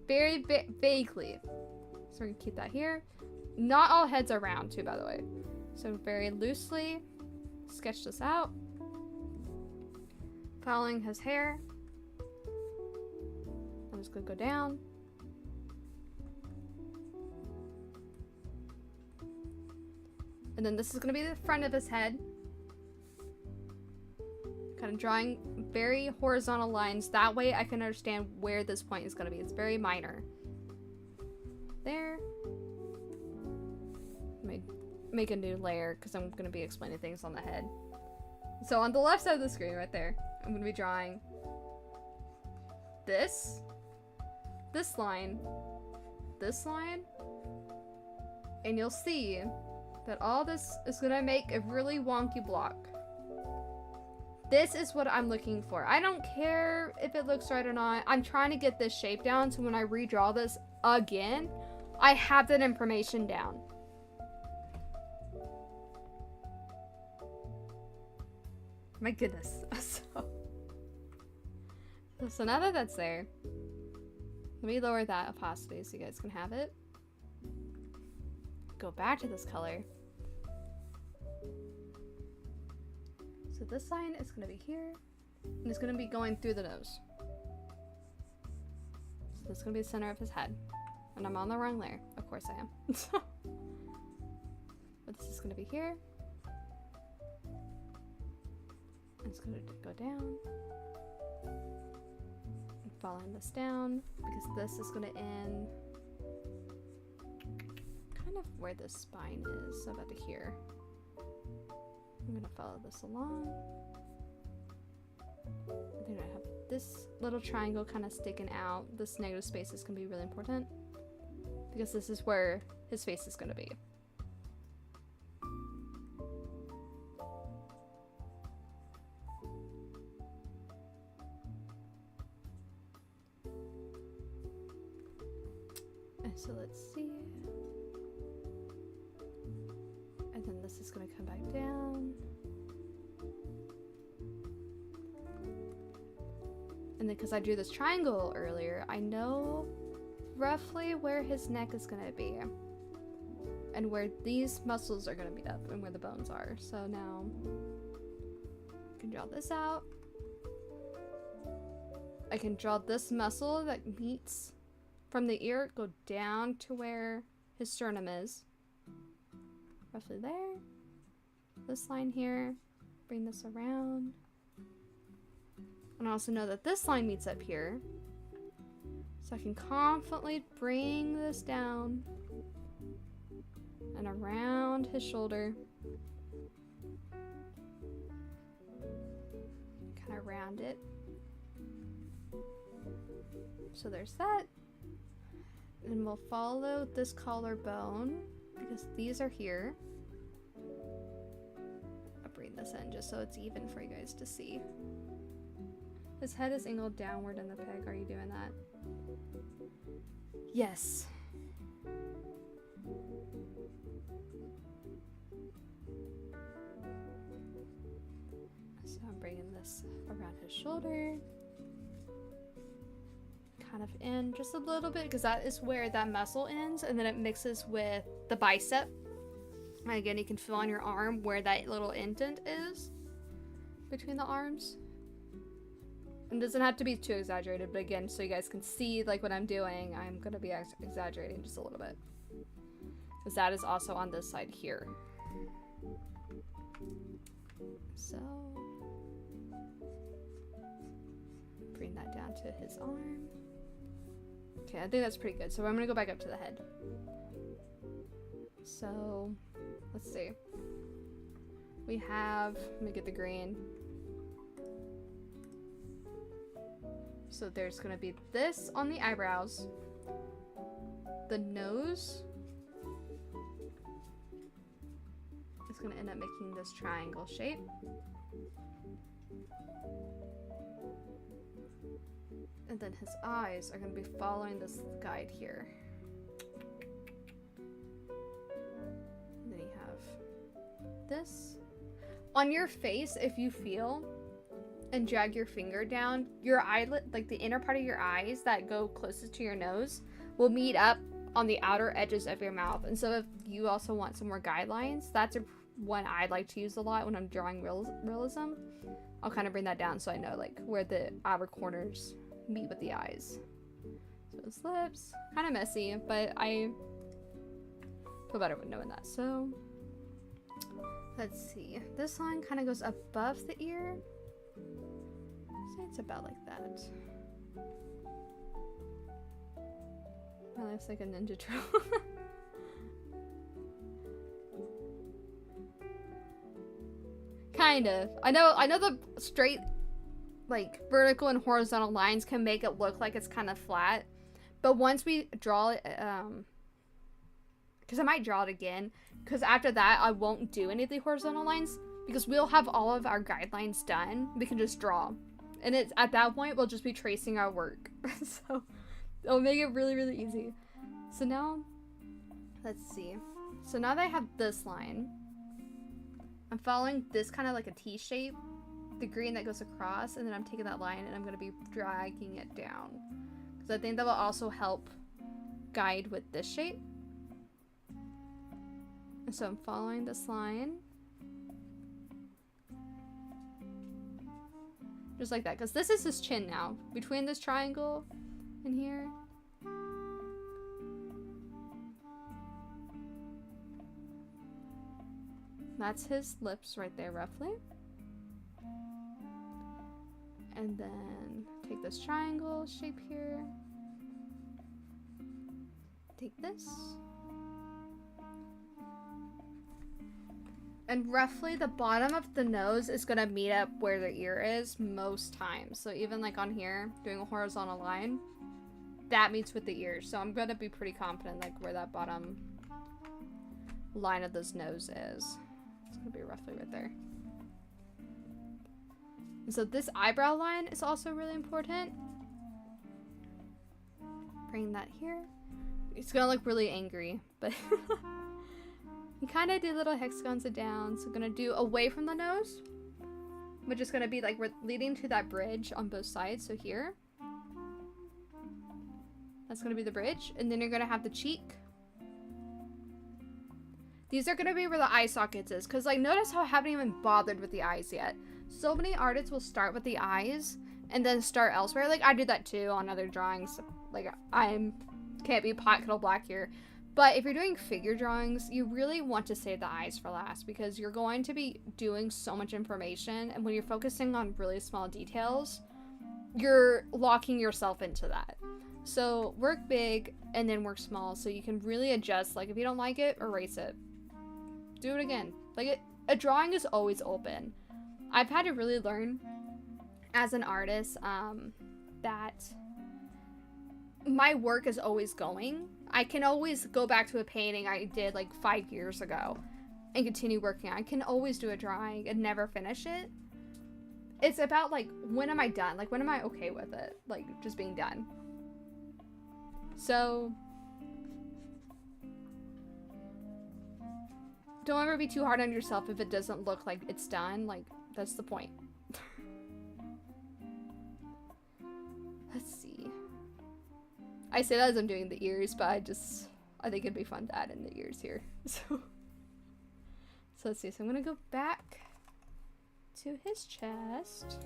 S1: Very vaguely. So we're gonna keep that here. Not all heads are round too, by the way. So very loosely sketch this out. Following his hair. I'm just gonna go down. And then this is gonna be the front of his head. Kind of drawing very horizontal lines. That way I can understand where this point is going to be. It's very minor. There. Make a new layer because I'm going to be explaining things on the head. So on the left side of the screen right there, I'm going to be drawing this line, and you'll see that all this is gonna make a really wonky block. This is what I'm looking for. I don't care if it looks right or not. I'm trying to get this shape down so when I redraw this again, I have that information down. My goodness. So now that that's there, let me lower that opacity so you guys can have it. Go back to this color. So this line is going to be here, and it's going to be going through the nose. So this is going to be the center of his head. And I'm on the wrong layer. Of course I am. But this is going to be here. And it's going to go down. And following this down, because this is going to end kind of where the spine is, so about to here. I'm gonna follow this along. Then I have this little triangle kind of sticking out. This negative space is gonna be really important because this is where his face is gonna be. And so let's see. And then this is going to come back down. And then because I drew this triangle earlier, I know roughly where his neck is going to be. And where these muscles are going to meet up and where the bones are. So now I can draw this out. I can draw this muscle that meets from the ear, go down to where his sternum is. Roughly there. This line here. Bring this around. And I also know that this line meets up here. So I can confidently bring this down and around his shoulder. Kind of round it. So there's that. And we'll follow this collarbone because these are here. I'll bring this in just so it's even for you guys to see. His head is angled downward in the peg. Are you doing that? Yes. So I'm bringing this around his shoulder. Kind of in just a little bit because that is where that muscle ends, and then it mixes with the bicep. And again, you can feel on your arm where that little indent is between the arms. It doesn't have to be too exaggerated, but again, so you guys can see like what I'm doing, I'm gonna be exaggerating just a little bit because that is also on this side here. So bring that down to his arm. Okay, I think that's pretty good. So I'm gonna go back up to the head. So let's see. We have, let me get the green. So there's gonna be this on the eyebrows. The nose is gonna end up making this triangle shape. And then his eyes are gonna be following this guide here. And then you have this. On your face, if you feel and drag your finger down, your eyelid, like the inner part of your eyes that go closest to your nose, will meet up on the outer edges of your mouth. And so if you also want some more guidelines, that's one I like to use a lot when I'm drawing realism. I'll kind of bring that down so I know like where the outer corners meet with the eyes. So his lips, kind of messy, but I feel better with knowing that. So let's see. This line kind of goes above the ear. Say it's about like that. My life's like a ninja drill. Kind of. I know the straight like vertical and horizontal lines can make it look like it's kind of flat. But once we draw it, because I might draw it again, because after that I won't do any of the horizontal lines because we'll have all of our guidelines done. We can just draw, and it's at that point we'll just be tracing our work. So it'll make it really, really easy. So now, let's see. So now that I have this line, I'm following this kind of like a T shape, the green that goes across, and then I'm taking that line and I'm going to be dragging it down. Because I think that will also help guide with this shape. And so I'm following this line. Just like that, because this is his chin now. Between this triangle and here. That's his lips right there, roughly. And then take this triangle shape here. Take this. And roughly the bottom of the nose is gonna meet up where the ear is most times. So even like on here, doing a horizontal line, that meets with the ears. So I'm gonna be pretty confident like where that bottom line of this nose is. It's gonna be roughly right there. And so this eyebrow line is also really important. Bring that here. It's gonna look really angry, but you kind of do little hexagons down. So I'm gonna do away from the nose, which is gonna be like we're leading to that bridge on both sides. So here, that's gonna be the bridge, and then you're gonna have the cheek. These are gonna be where the eye sockets is, because like notice how I haven't even bothered with the eyes yet. So many artists will start with the eyes and then start elsewhere. Like I do that too on other drawings. Like can't be pot kettle black here. But if you're doing figure drawings, you really want to save the eyes for last, because you're going to be doing so much information, and when you're focusing on really small details, you're locking yourself into that. So work big and then work small, so you can really adjust. Like if you don't like it, erase it. Do it again. Like a drawing is always open. I've had to really learn as an artist that my work is always going. I can always go back to a painting I did like 5 years ago and continue working on. I can always do a drawing and never finish it. It's about like, when am I done? Like, when am I okay with it? Like, just being done. So don't ever be too hard on yourself if it doesn't look like it's done. Like, that's the point. Let's see. I say that as I'm doing the ears, but I think it'd be fun to add in the ears here. So let's see. So I'm gonna go back to his chest.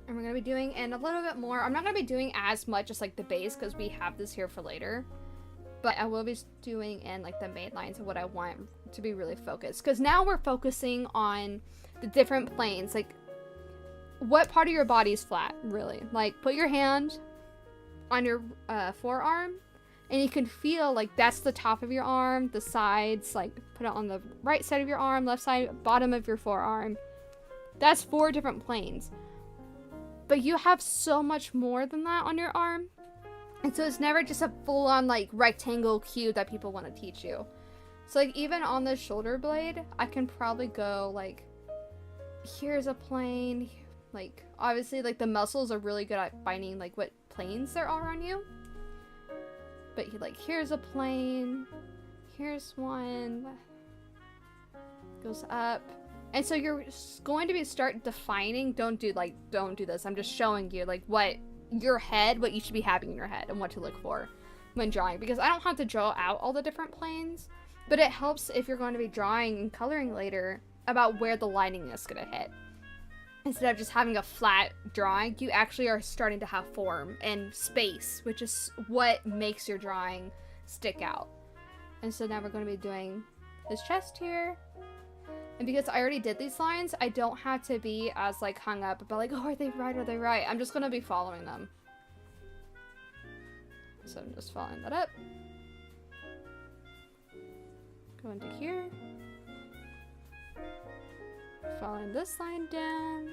S1: And we're gonna be doing in a little bit more. I'm not gonna be doing as much as like the base, because we have this here for later. But I will be doing in like the main lines of what I want to be really focused. Because now we're focusing on the different planes. Like, what part of your body is flat, really? Like, put your hand on your forearm, and you can feel like that's the top of your arm, the sides, like put it on the right side of your arm, left side, bottom of your forearm. That's 4 different planes. But you have so much more than that on your arm. And so it's never just a full-on like rectangle cube that people want to teach you. So like even on the shoulder blade, I can probably go like, here's a plane. Like obviously like the muscles are really good at finding like what planes there are on you. But here's a plane. Here's one. Goes up. And so you're going to start defining. Don't do this. I'm just showing you like what you should be having in your head and what to look for when drawing, because I don't have to draw out all the different planes, but it helps if you're going to be drawing and coloring later about where the lining is going to hit. Instead of just having a flat drawing, you actually are starting to have form and space, which is what makes your drawing stick out. And so now we're going to be doing his chest here. And because I already did these lines, I don't have to be as like hung up about like, oh, are they right? Are they right? I'm just going to be following them. So I'm just following that up. Go into here. Following this line down.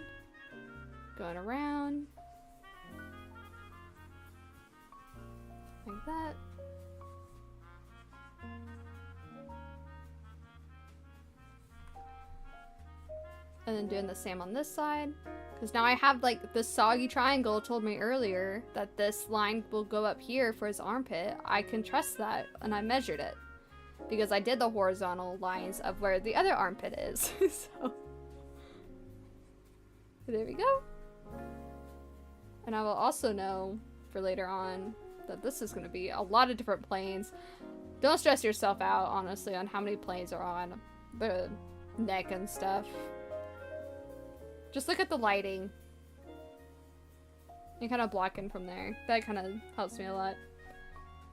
S1: Going around. Like that. And then doing the same on this side. Because now I have like the soggy triangle told me earlier that this line will go up here for his armpit. I can trust that, and I measured it. Because I did the horizontal lines of where the other armpit is. So there we go. And I will also know for later on that this is going to be a lot of different planes. Don't stress yourself out, honestly, on how many planes are on the neck and stuff. Just look at the lighting. And kind of block in from there. That kind of helps me a lot.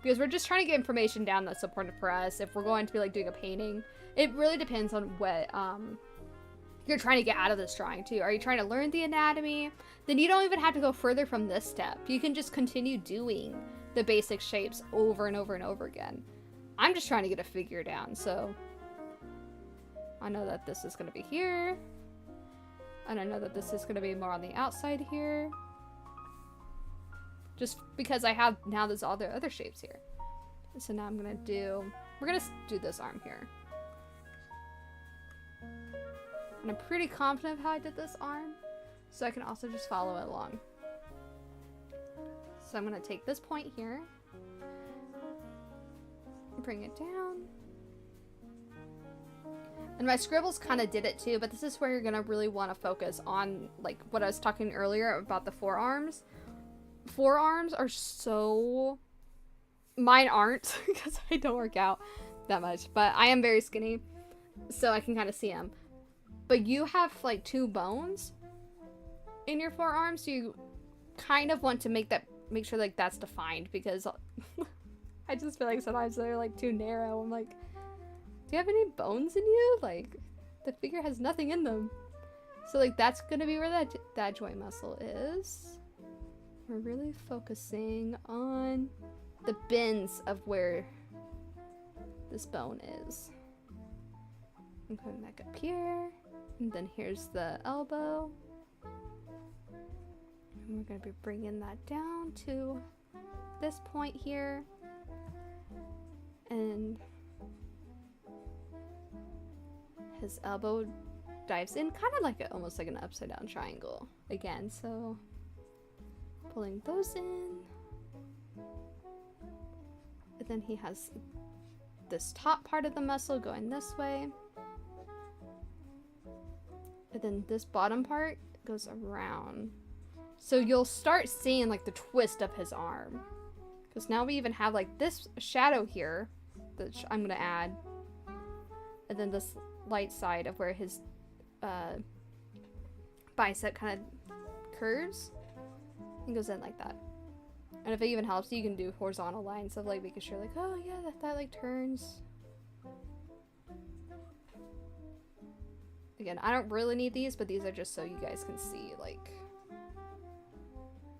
S1: Because we're just trying to get information down that's important for us. If we're going to be like doing a painting, it really depends on what you're trying to get out of this drawing too. Are you trying to learn the anatomy? Then you don't even have to go further from this step. You can just continue doing the basic shapes over and over and over again. I'm just trying to get a figure down, so I know that this is going to be here. And I know that this is going to be more on the outside here. Just because I have now there's all the other shapes here. So now we're going to do this arm here. And I'm pretty confident of how I did this arm. So I can also just follow it along. So I'm going to take this point here. Bring it down. And my scribbles kind of did it too, but this is where you're going to really want to focus on, like, what I was talking earlier about the forearms. Forearms are so... Mine aren't, because I don't work out that much, but I am very skinny, so I can kind of see them. But you have, like, 2 bones in your forearms, so you kind of want to make sure, like, that's defined, because I just feel like sometimes they're, like, too narrow. I'm like... Do you have any bones in you? Like, the figure has nothing in them. So, like, that's gonna be where that joint muscle is. We're really focusing on the bends of where this bone is. I'm coming back up here. And then here's the elbow. And we're gonna be bringing that down to this point here. And... his elbow dives in, kind of like almost like an upside down triangle again. So pulling those in, and then he has this top part of the muscle going this way, and then this bottom part goes around. So you'll start seeing like the twist of his arm, because now we even have like this shadow here that I'm gonna add, and then this light side of where his bicep kind of curves and goes in like that. And if it even helps, you can do horizontal lines of like making sure like, oh yeah, that like turns. Again, I don't really need these, but these are just so you guys can see like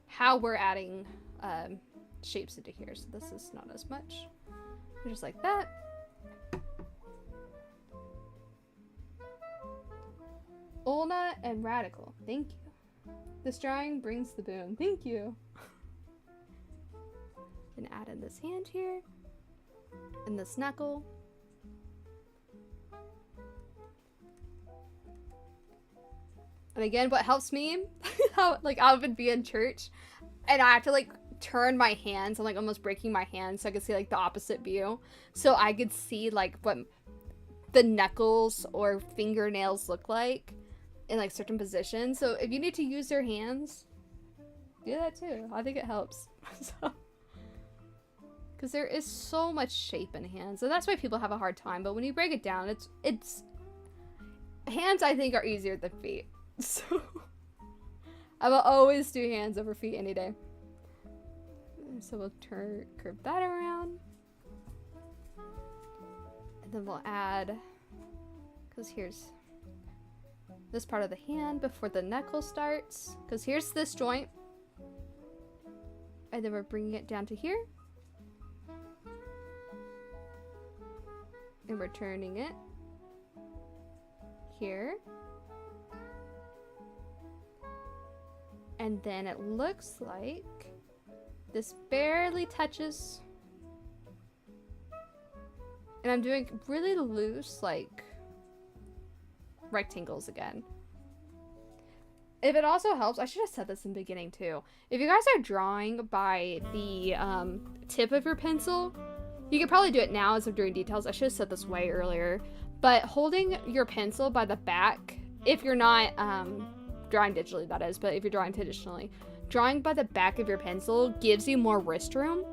S1: how we're adding shapes into here. So this is not as much. Just like that. Olna and Radical, thank you. This drawing brings the boom, thank you. Then add in this hand here, and this knuckle. And again, what helps me, how like I would be in church, and I have to like turn my hands, I'm like almost breaking my hands so I could see like the opposite view. So I could see like what the knuckles or fingernails look like in like certain positions. So if you need to use your hands, do that too. I think it helps. Because there is so much shape in hands, and that's why people have a hard time. But when you break it down, it's hands I think are easier than feet. So I will always do hands over feet any day. So we'll curve that around, and then we'll add, because here's this part of the hand before the knuckle starts, because here's this joint, and then we're bringing it down to here, and we're turning it here, And then it looks like this barely touches. And I'm doing really loose, like, rectangles again. If it also helps, I should have said this in the beginning too. If you guys are drawing by the tip of your pencil, you could probably do it now as I'm doing details. I should have said this way earlier. But holding your pencil by the back, if you're not drawing digitally, that is, but if you're drawing traditionally, drawing by the back of your pencil gives you more wrist room.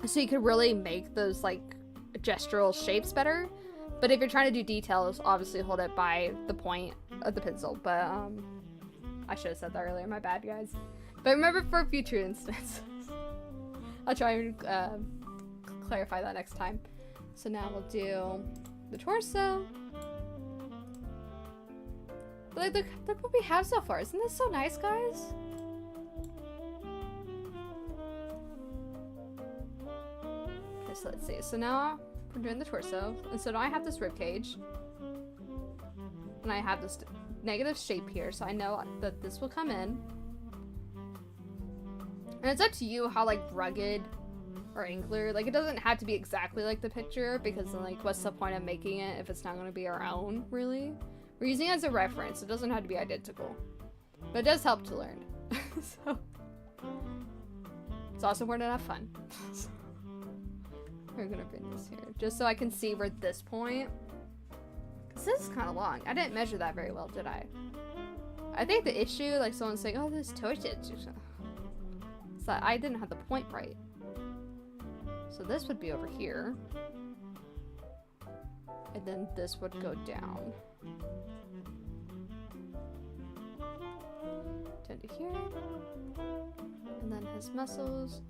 S1: So you could really make those, like, gestural shapes better. But if you're trying to do details, obviously hold it by the point of the pencil. But, I should have said that earlier, my bad, guys. But remember for future instances. I'll try and clarify that next time. So now we'll do the torso. But like, look what we have so far. Isn't this so nice, guys? Okay, so let's see. So now we're doing the torso. And so now I have this rib cage. And I have this negative shape here, so I know that this will come in. And it's up to you how, like, rugged or angular. Like, it doesn't have to be exactly like the picture, because then, like, what's the point of making it if it's not going to be our own, really? We're using it as a reference. It doesn't have to be identical. But it does help to learn. So it's also important to have fun. So we're gonna bring this here, just so I can see where this point. This is kind of long. I didn't measure that very well, did I? I think the issue, like someone's saying, oh, this torch is that I didn't have the point right. So this would be over here. And then this would go down. Down to here. And then his muscles.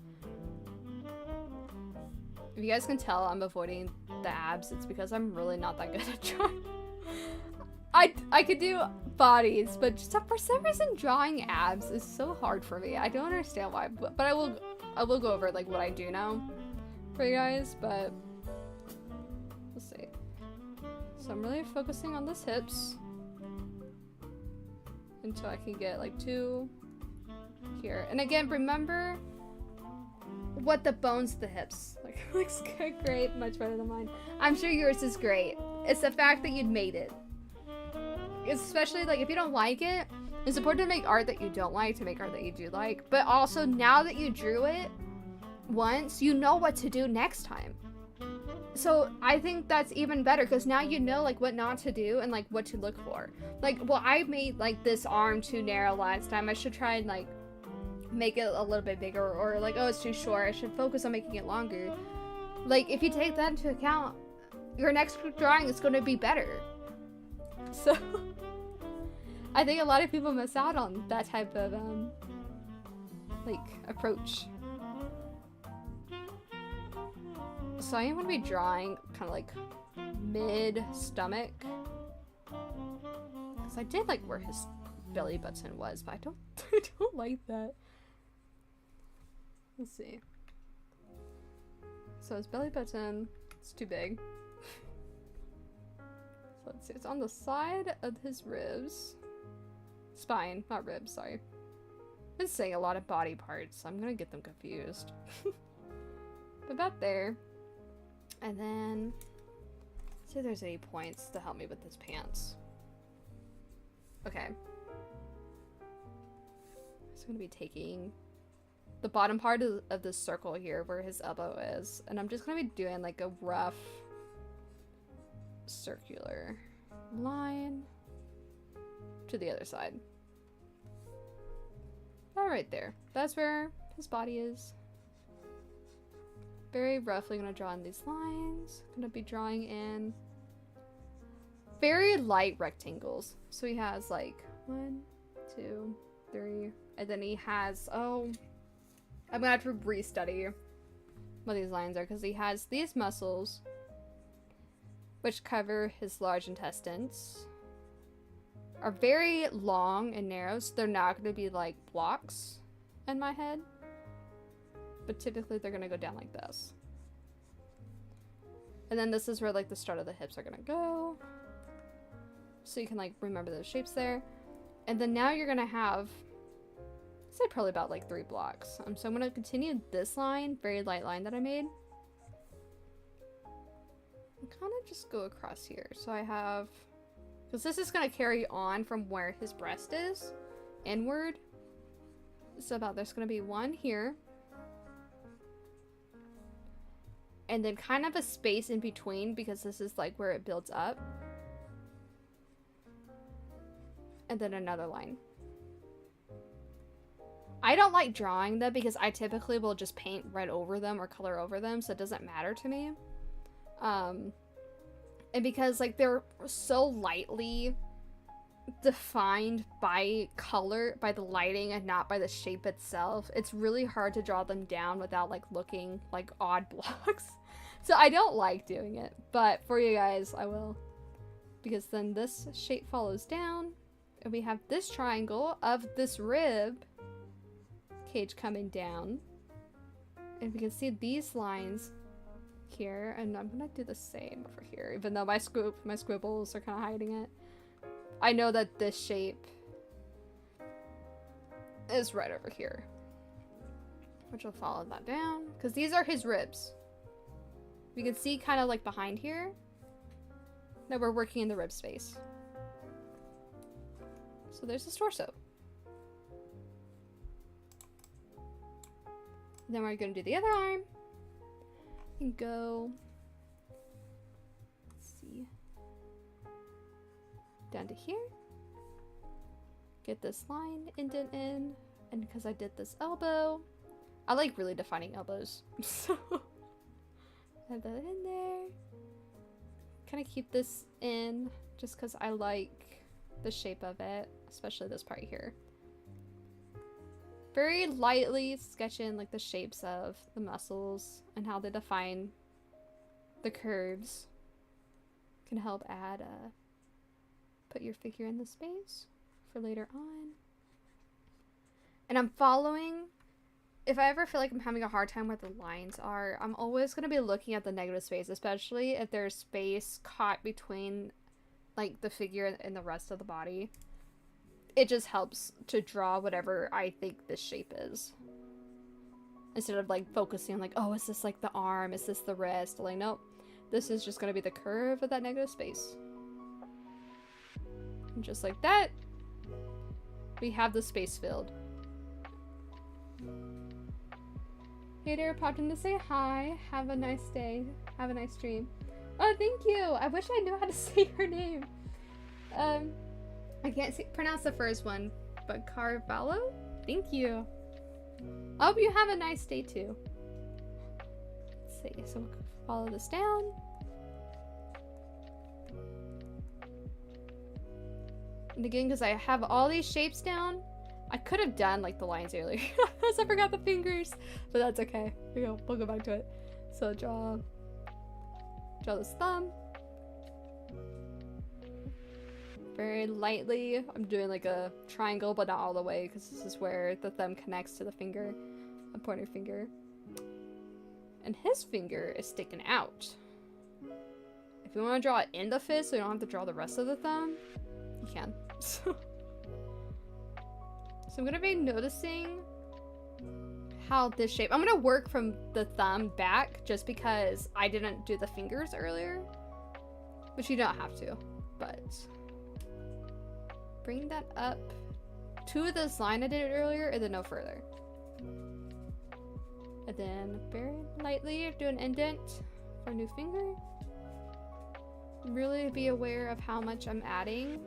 S1: If you guys can tell I'm avoiding the abs, it's because I'm really not that good at drawing. I could do bodies, but just for some reason drawing abs is so hard for me. I don't understand why, but I will go over like what I do know for you guys, but we'll see. So I'm really focusing on this hips until I can get like 2 here. And again, remember what the bones of the hips like. Looks great, much better than mine. I'm sure yours is great. It's the fact that you made it. Especially like if you don't like it, it's important to make art that you don't like to make art that you do like. But also now that you drew it once, you know what to do next time. So I think that's even better, because now you know like what not to do and like what to look for. Like, well, I made like this arm too narrow last time. I should try and like make it a little bit bigger, or like, oh, it's too short, I should focus on making it longer. Like, if you take that into account, your next drawing is going to be better. So I think a lot of people miss out on that type of like approach. So I am going to be drawing kind of like mid stomach, because I did like where his belly button was, but I don't like that. Let's see. So his belly button, it's too big. So let's see, it's on the side of his ribs. Spine, not ribs, sorry. I've been saying a lot of body parts, so I'm gonna get them confused. About there. And then, see if there's any points to help me with his pants. Okay. So I'm gonna be taking the bottom part of this circle here where his elbow is, and I'm just gonna be doing like a rough circular line to the other side. That right there. That's where his body is. Very roughly gonna draw in these lines. Gonna be drawing in very light rectangles. So he has like 1, 2, 3, and then he has, oh, I'm gonna have to restudy what these lines are, because he has these muscles which cover his large intestines, are very long and narrow, so they're not going to be like blocks in my head, but typically they're going to go down like this. And then this is where like the start of the hips are going to go, so you can like remember those shapes there. And then now you're going to have say probably about like 3 blocks. So I'm gonna continue this line, very light line that I made. And kind of just go across here. So I have, because this is gonna carry on from where his breast is, inward. So about there's gonna be one here. And then kind of a space in between because this is like where it builds up. And then another line. I don't like drawing them because I typically will just paint red over them or color over them, so it doesn't matter to me. And because like they're so lightly defined by color, by the lighting, and not by the shape itself, it's really hard to draw them down without like looking like odd blocks. So I don't like doing it, but for you guys I will, because then this shape follows down and we have this triangle of this rib cage coming down, and we can see these lines here, and I'm gonna do the same over here, even though my scribbles are kind of hiding it. I know that this shape is right over here, which will follow that down, because these are his ribs. We can see kind of like behind here that we're working in the rib space. So there's his torso. Then we're gonna do the other arm and go, let's see, down to here. Get this line indent in, and because I did this elbow, I like really defining elbows. So have that in there. Kind of keep this in just because I like the shape of it, especially this part here. Very lightly sketch in like the shapes of the muscles and how they define the curves. Can help add put your figure in the space for later on. And I'm following, if I ever feel like I'm having a hard time where the lines are, I'm always going to be looking at the negative space, especially if there's space caught between like the figure and the rest of the body. It just helps to draw whatever I think this shape is, instead of like focusing on like, oh, is this like the arm, is this the wrist? Like, nope, this is just going to be the curve of that negative space. And just like that, we have the space filled. Hey there, popped in to say hi. Have a nice day. Have a nice stream. Oh, thank you. I wish I knew how to say your name. I can't pronounce the first one, but Carvalho? Thank you. I hope you have a nice day too. Let's see, so we'll follow this down. And again, because I have all these shapes down, I could have done like the lines earlier. I forgot the fingers, but that's okay. We'll go back to it. So draw this thumb. Very lightly, I'm doing like a triangle, but not all the way, because this is where the thumb connects to the finger, the pointer finger. And his finger is sticking out. If you want to draw it in the fist, so you don't have to draw the rest of the thumb, you can. So I'm going to be noticing how this shape, I'm going to work from the thumb back, just because I didn't do the fingers earlier, which you don't have to, but bring that up to this line I did earlier, and then no further. And then very lightly do an indent for a new finger. Really be aware of how much I'm adding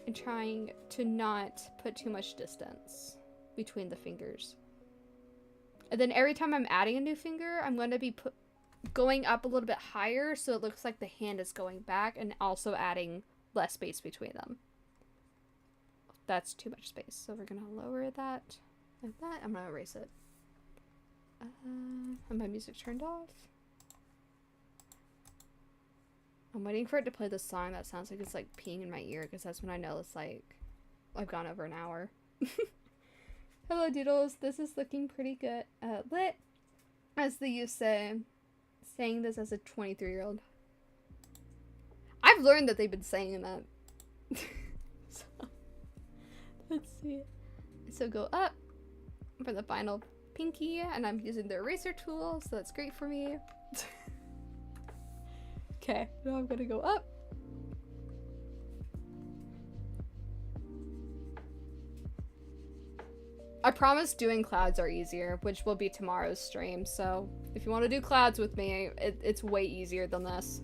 S1: and trying to not put too much distance between the fingers. And then every time I'm adding a new finger, I'm going to be going up a little bit higher so it looks like the hand is going back, and also adding less space between them. That's too much space, so we're gonna lower that like that. I'm gonna erase it. And my music turned off. I'm waiting for it to play the song that sounds like it's like peeing in my ear, because that's when I know it's like I've gone over an hour. Hello Doodles, this is looking pretty good. Lit, as the youth say, saying this as a 23-year-old. I've learned that they've been saying that. So, let's see. So go up for the final pinky, and I'm using the eraser tool, so that's great for me. Okay, now I'm gonna go up. I promise doing clouds are easier, which will be tomorrow's stream, so if you want to do clouds with me, it's way easier than this.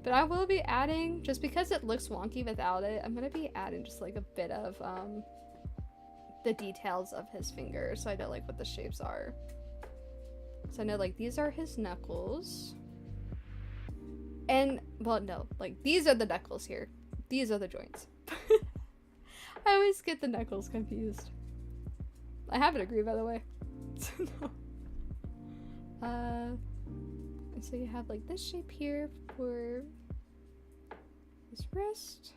S1: But I will be adding, just because it looks wonky without it, I'm gonna be adding just like a bit of the details of his fingers, so I know like what the shapes are. So I know like these are his knuckles. And, well, no, like these are the knuckles here. These are the joints. I always get the knuckles confused. I have a degree, by the way. No. And so you have like this shape here for his wrist.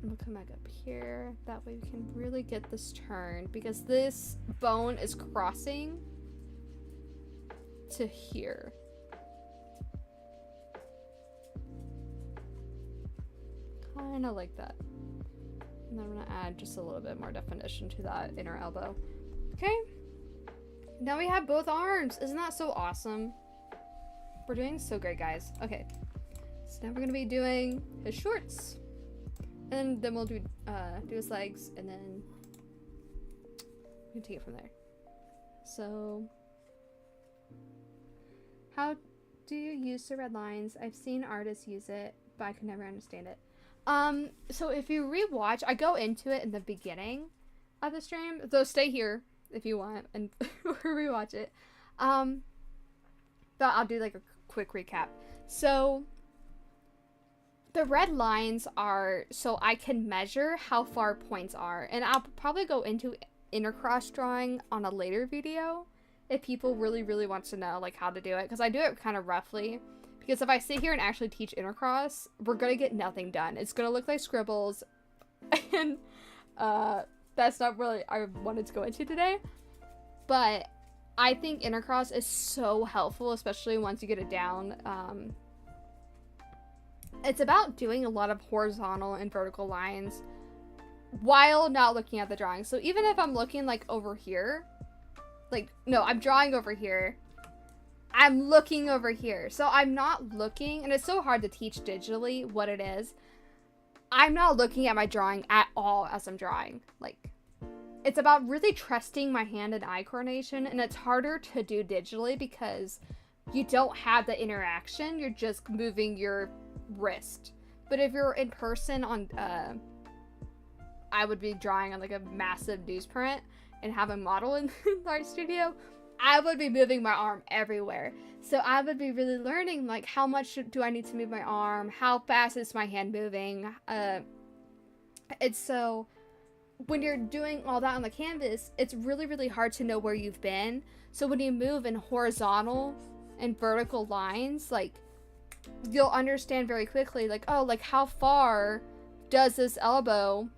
S1: And we'll come back up here. That way we can really get this turned, because this bone is crossing to here. Kinda like that. And then I'm gonna add just a little bit more definition to that inner elbow. Okay. Now we have both arms. Isn't that so awesome? We're doing so great, guys. Okay. So now we're gonna be doing his shorts. And then we'll do his legs, and then we can take it from there. So how do you use the red lines? I've seen artists use it, but I could never understand it. So if you rewatch, I go into it in the beginning of the stream, so stay here if you want and rewatch it. But I'll do like a quick recap. So the red lines are so I can measure how far points are, and I'll probably go into intercross drawing on a later video if people really want to know like how to do it, because I do it kind of roughly. Because if I sit here and actually teach intercross, we're gonna get nothing done. It's gonna look like scribbles, and that's not really I wanted to go into today. But I think intercross is so helpful, especially once you get it down. It's about doing a lot of horizontal and vertical lines while not looking at the drawing. So even if I'm looking like over here, like, no, I'm drawing over here, I'm looking over here. So I'm not looking, and it's so hard to teach digitally what it is. I'm not looking at my drawing at all as I'm drawing. Like, it's about really trusting my hand and eye coordination, and it's harder to do digitally because you don't have the interaction. You're just moving your wrist. But if you're in person on, I would be drawing on like a massive newsprint and have a model in the art studio, I would be moving my arm everywhere. So I would be really learning, like, how much do I need to move my arm? How fast is my hand moving? It's so, when you're doing all that on the canvas, it's really hard to know where you've been. So when you move in horizontal and vertical lines, like, you'll understand very quickly, like, oh, like, how far does this elbow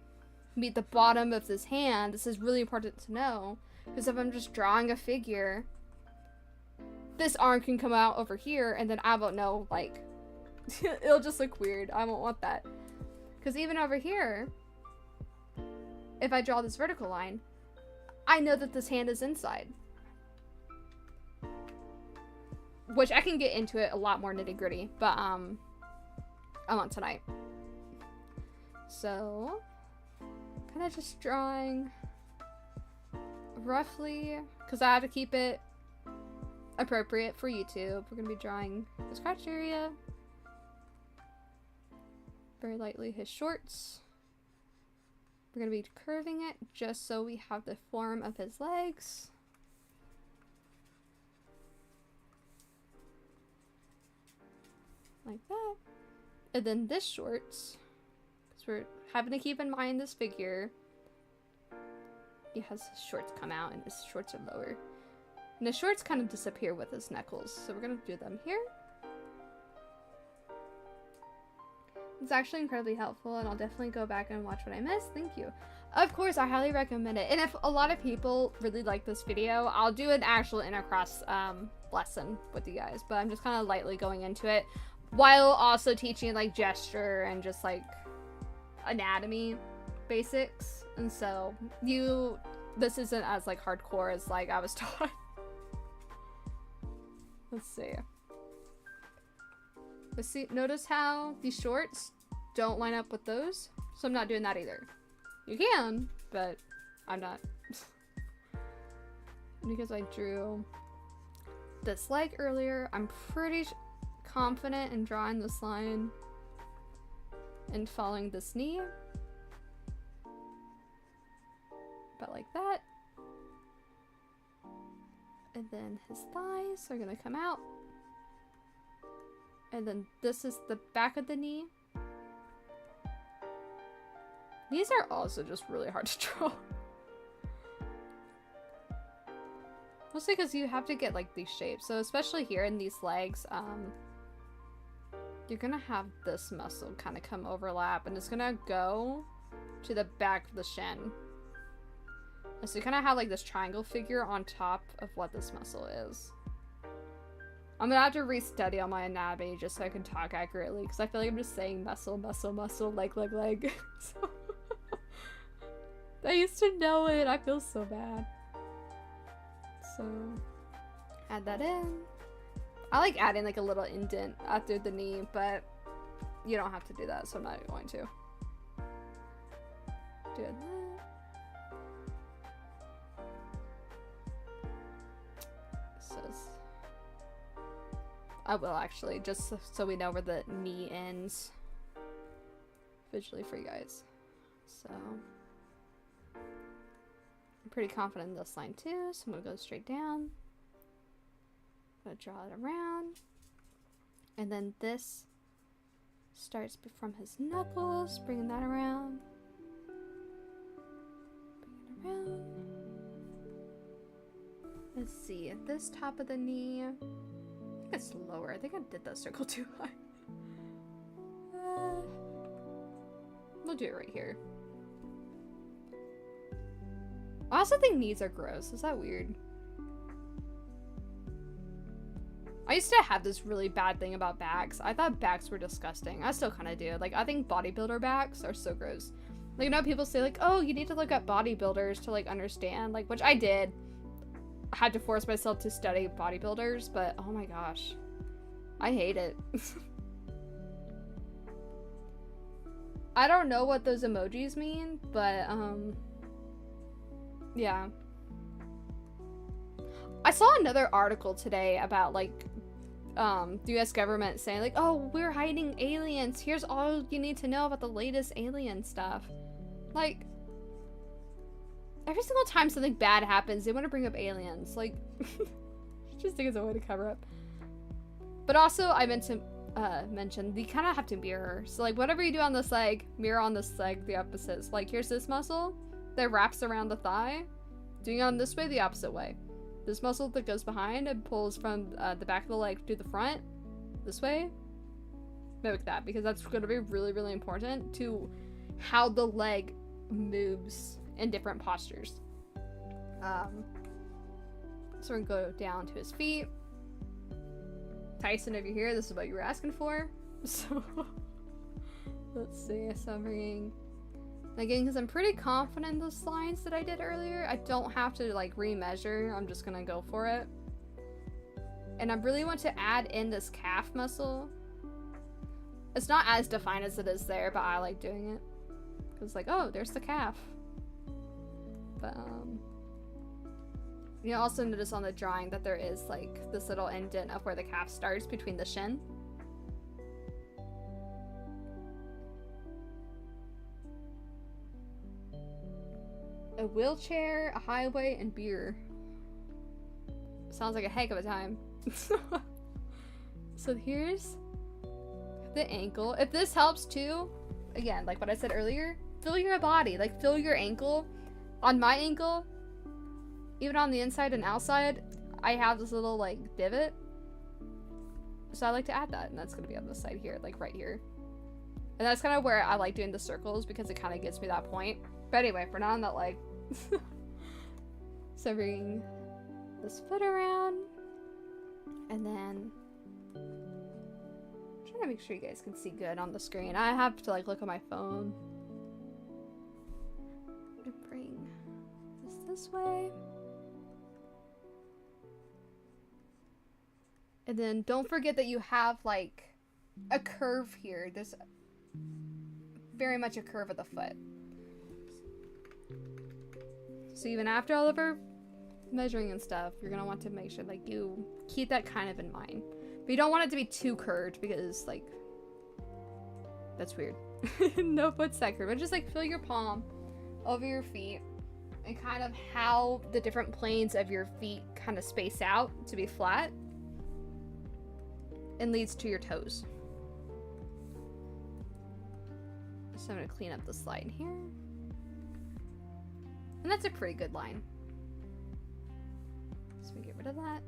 S1: meet the bottom of this hand? This is really important to know. Because if I'm just drawing a figure, this arm can come out over here, and then I won't know, like, it'll just look weird. I won't want that. Because even over here, if I draw this vertical line, I know that this hand is inside. Which I can get into it a lot more nitty gritty, but I want tonight. So, kind of just drawing roughly, because I have to keep it appropriate for YouTube. We're gonna be drawing the scratch area, very lightly his shorts. We're gonna be curving it just so we have the form of his legs. Like that. And then this shorts, because we're having to keep in mind this figure, he has his shorts come out and his shorts are lower. And his shorts kind of disappear with his knuckles, so we're gonna do them here. It's actually incredibly helpful, and I'll definitely go back and watch what I missed. Thank you. Of course, I highly recommend it. And if a lot of people really like this video, I'll do an actual intercross lesson with you guys. But I'm just kind of lightly going into it, while also teaching like gesture and just like anatomy. basics, and so this isn't as like hardcore as like I was taught. Let's see. Notice how these shorts don't line up with those, so I'm not doing that either. You can, but I'm not. Because I drew this leg earlier, I'm pretty confident in drawing this line and following this knee. About like that. And then his thighs are gonna come out. And then this is the back of the knee. These are also just really hard to draw. Mostly because you have to get like these shapes. So especially here in these legs, you're gonna have this muscle kind of come overlap, and it's gonna go to the back of the shin. And so you kind of have like this triangle figure on top of what this muscle is. I'm gonna have to restudy on my anatomy just so I can talk accurately, because I feel like I'm just saying muscle, muscle, muscle, leg, leg, leg. So I used to know it. I feel so bad. So add that in. I like adding like a little indent after the knee, but you don't have to do that, so I'm not going to. Doing that. Says I will actually, just so we know where the knee ends visually for you guys. So I'm pretty confident in this line too, so I'm gonna go straight down. I'm gonna draw it around. And then this starts from his knuckles, bringing that around. Bring it around. Let's see, at this top of the knee, I think it's lower. I think I did that circle too high. We'll do it right here. I also think knees are gross. Is that weird? I used to have this really bad thing about backs. I thought backs were disgusting. I still kind of do. Like, I think bodybuilder backs are so gross. Like, you know, people say, like, oh, you need to look at bodybuilders to, like, understand. Like, which I did. I had to force myself to study bodybuilders, but oh my gosh. I hate it. I don't know what those emojis mean, but, yeah. I saw another article today about, like, the US government saying, like, oh, we're hiding aliens. Here's all you need to know about the latest alien stuff. Like, every single time something bad happens, they want to bring up aliens. Like, just think it's a way to cover up. But also, I meant to mention, you kind of have to mirror. So, like, whatever you do on this leg, mirror on this leg, the opposites. Like, here's this muscle that wraps around the thigh. Doing it on this way, the opposite way. This muscle that goes behind and pulls from the back of the leg to the front, this way. Mimic that, because that's going to be really, really important to how the leg moves in different postures. So we're gonna go down to his feet. Tyson over here, this is what you were asking for. So let's see, so I'm bringing, again, because I'm pretty confident in those lines that I did earlier, I don't have to like remeasure, I'm just gonna go for it. And I really want to add in this calf muscle. It's not as defined as it is there, but I like doing it. Because like, oh, there's the calf. But, you also notice on the drawing that there is like this little indent of where the calf starts between the shin. A wheelchair, a highway, and beer. Sounds like a heck of a time. So here's the ankle. If this helps too, again, like what I said earlier, feel your body, like feel your ankle. On my ankle, even on the inside and outside, I have this little like divot. So I like to add that, and that's gonna be on this side here, like right here. And that's kind of where I like doing the circles because it kind of gets me that point. But anyway, for now on that leg. So bring this foot around, and then I'm trying to make sure you guys can see good on the screen. I have to like look at my phone. this way. And then don't forget that you have like a curve here. There's very much a curve of the foot. So even after all of our measuring and stuff, you're gonna want to make sure like you keep that kind of in mind. But you don't want it to be too curved because like that's weird. No foot's that curved. But just like feel your palm over your feet and kind of how the different planes of your feet kind of space out to be flat and leads to your toes. So I'm gonna clean up this line here. And that's a pretty good line. So we get rid of that.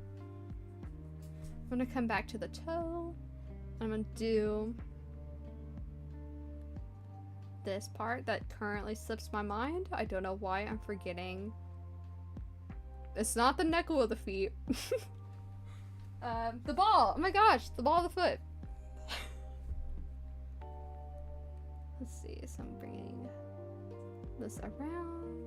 S1: I'm gonna come back to the toe. I'm gonna do this part that currently slips my mind. I don't know why I'm forgetting. It's not the knuckle of the feet. The ball. Oh my gosh, the ball of the foot. Let's see, so I'm bringing this around.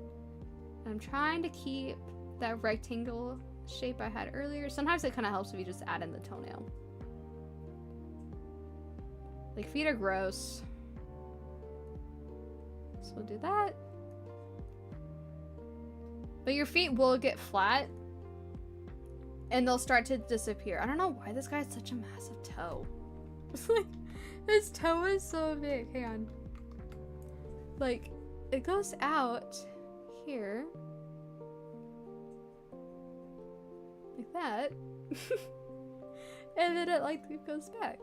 S1: I'm trying to keep that rectangle shape I had earlier. Sometimes it kind of helps if you just add in the toenail. Like, feet are gross. So we'll do that. But your feet will get flat and they'll start to disappear. I don't know why this guy has such a massive toe. It's like, his toe is so big. Hang on. Like, it goes out here. Like that. And then it goes back.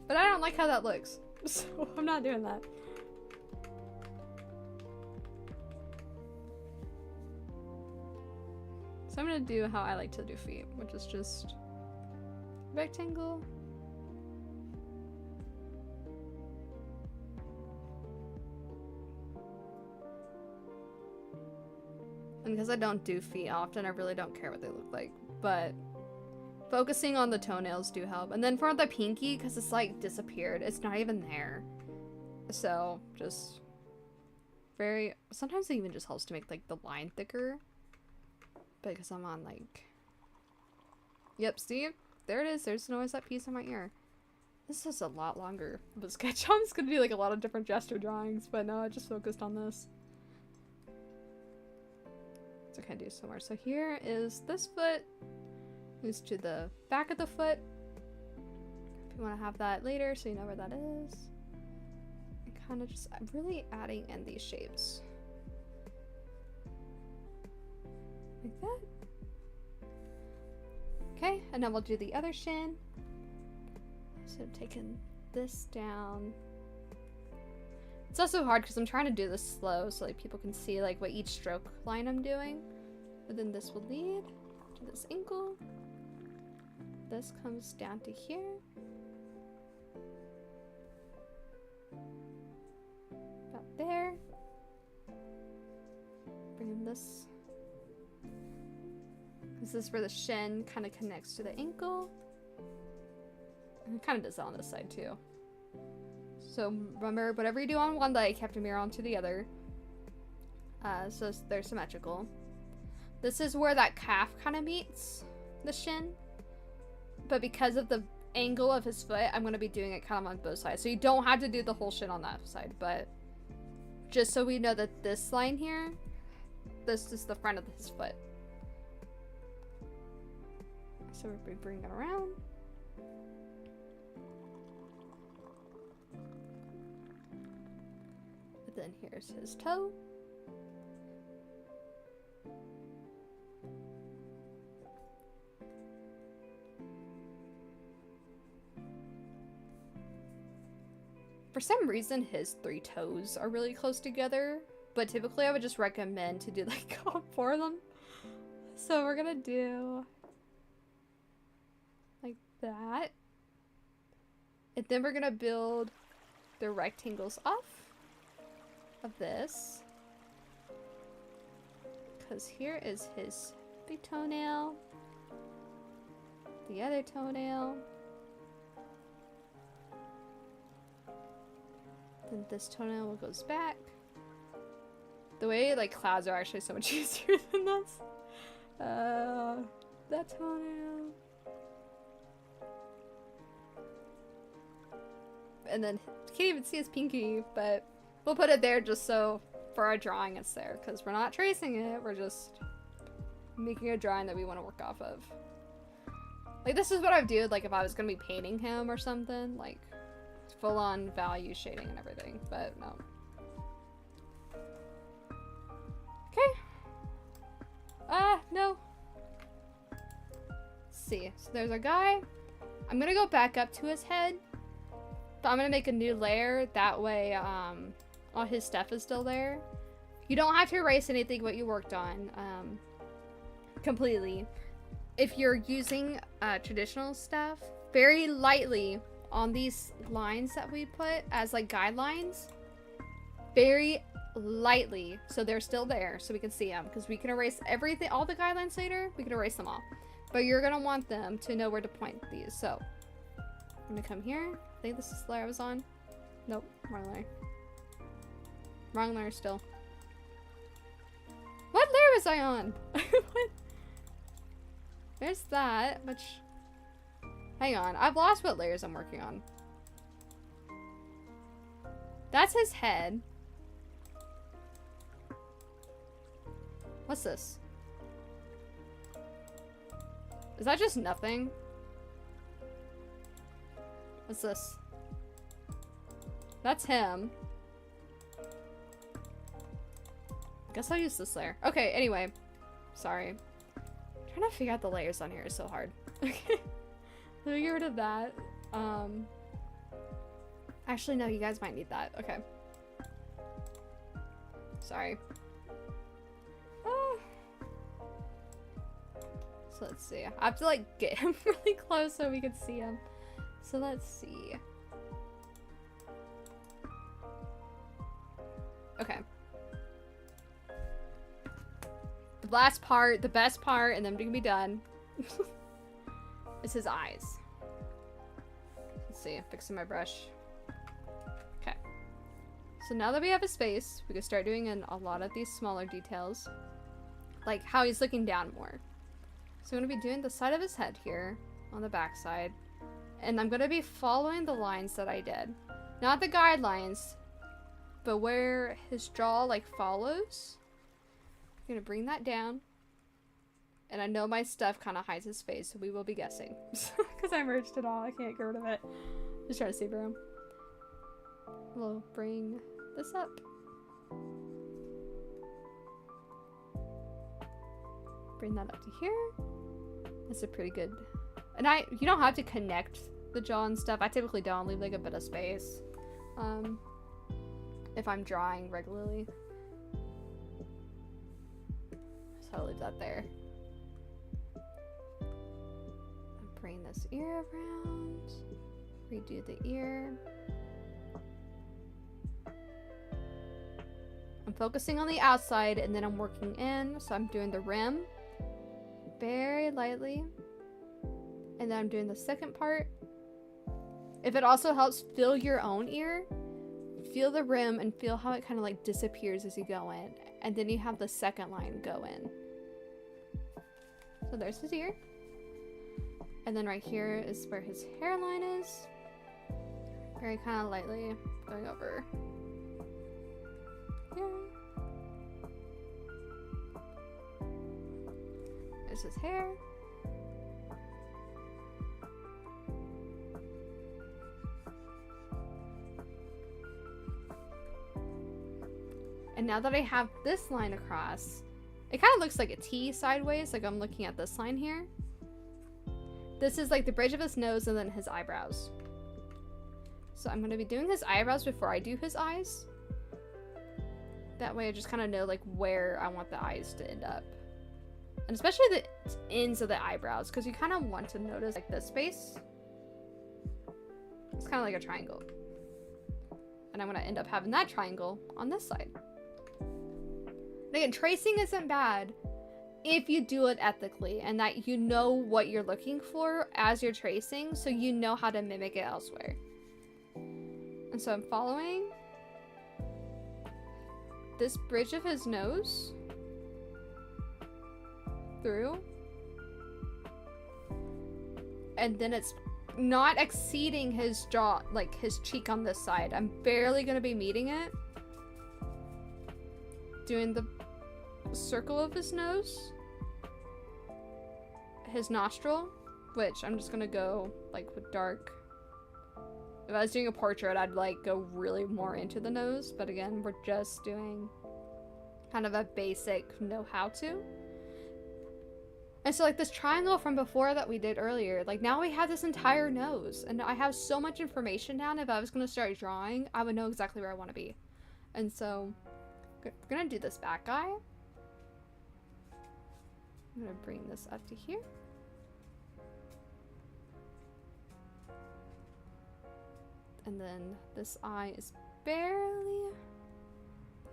S1: But I don't like how that looks. So I'm not doing that. So I'm gonna do how I like to do feet, which is just rectangle. And because I don't do feet often, I really don't care what they look like. But focusing on the toenails do help. And then for the pinky, because it's like disappeared, it's not even there. So just very, sometimes it even just helps to make like the line thicker. Because I'm on like, yep, see? There it is. There's always that piece in my ear. This is a lot longer of a sketch. I'm just gonna do like a lot of different gesture drawings, but no, I just focused on this. So I can do somewhere. So here is this foot. Moves to the back of the foot. If you want to have that later so you know where that is. And kind of just really adding in these shapes. Like that. Okay, and then we'll do the other shin. So I'm taking this down. It's also hard because I'm trying to do this slow so like people can see like what each stroke line I'm doing. But then this will lead to this ankle. This comes down to here. About there. Bring this. This is where the shin kind of connects to the ankle. And it kind of does that on this side too. So remember, whatever you do on one leg, you have to mirror onto the other. So they're symmetrical. This is where that calf kind of meets the shin. But because of the angle of his foot, I'm going to be doing it kind of on both sides. So you don't have to do the whole shin on that side. But just so we know that this line here, this is the front of his foot. So we bring it around. And then here's his toe. For some reason, his 3 toes are really close together, but typically I would just recommend to do like all 4 of them. So we're gonna do like that. And then we're gonna build the rectangles off of this. Because here is his big toenail, the other toenail, then this toenail goes back, The way like clouds are actually so much easier than this. That toenail. And then can't even see his pinky, but we'll put it there just so for our drawing it's there, because we're not tracing it, we're just making a drawing that we want to work off of. Like, this is what I would do, like, if I was gonna be painting him or something, like, full-on value shading and everything, but no. Okay. No. Let's see. So there's our guy. I'm gonna go back up to his head, but I'm gonna make a new layer, that way, all his stuff is still there. You don't have to erase anything what you worked on, completely. If you're using traditional stuff, very lightly on these lines that we put as like guidelines, very lightly, so they're still there, so we can see them, because we can erase everything, all the guidelines later, we can erase them all. But you're gonna want them to know where to point these, so I'm gonna come here. I think this is the layer I was on. Nope, wrong layer. Wrong layer still. What layer was I on? What? There's that, which... Hang on, I've lost what layers I'm working on. That's his head. What's this? Is that just nothing? What's this? That's him. Guess I'll use this layer. Okay, anyway. Sorry. Trying to figure out the layers on here is so hard. Okay. Let me get rid of that. Actually, no, you guys might need that. Okay. Sorry. So let's see. I have to like get him really close so we can see him. So let's see. Okay. The last part, the best part, and then we're gonna be done. It's his eyes. Let's see, fixing my brush. Okay. So now that we have his face, we can start doing in a lot of these smaller details. Like how he's looking down more. So I'm gonna be doing the side of his head here, on the back side. And I'm gonna be following the lines that I did. Not the guidelines, but where his jaw like follows. I'm gonna bring that down. And I know my stuff kind of hides his face, so we will be guessing. Because I merged it all, I can't get rid of it. Just trying to save room. We'll bring this up. Bring that up to here. That's a pretty good... And you don't have to connect the jaw and stuff. I typically don't. Leave like a bit of space. If I'm drawing regularly. So I'll leave that there. Bring this ear around. Redo the ear. I'm focusing on the outside and then I'm working in. So I'm doing the rim very lightly. And then I'm doing the second part. If it also helps, feel your own ear. Feel the rim and feel how it kind of like disappears as you go in. And then you have the second line go in. So there's his ear. And then right here is where his hairline is. Very kind of lightly going over here. There's his hair. And now that I have this line across, it kind of looks like a T sideways, like I'm looking at this line here. This is like the bridge of his nose and then his eyebrows. So I'm going to be doing his eyebrows before I do his eyes. That way I just kind of know like where I want the eyes to end up. And especially the ends of the eyebrows, because you kind of want to notice like this space. It's kind of like a triangle. And I'm going to end up having that triangle on this side. And again, tracing isn't bad if you do it ethically and that you know what you're looking for as you're tracing, so you know how to mimic it elsewhere. And so I'm following. this bridge of his nose through. And then it's not exceeding his jaw, like his cheek on this side. I'm barely gonna be meeting it. Doing the circle of his nose. His nostril, which I'm just gonna go like with dark. If I was doing a portrait, I'd like go really more into the nose, but again, we're just doing kind of a basic know how to. And so like this triangle from before that we did earlier, like now we have this entire nose, and I have so much information down. If I was gonna start drawing, I would know exactly where I want to be. And so we're gonna do this back eye. I'm gonna bring this up to here. And then this eye is barely...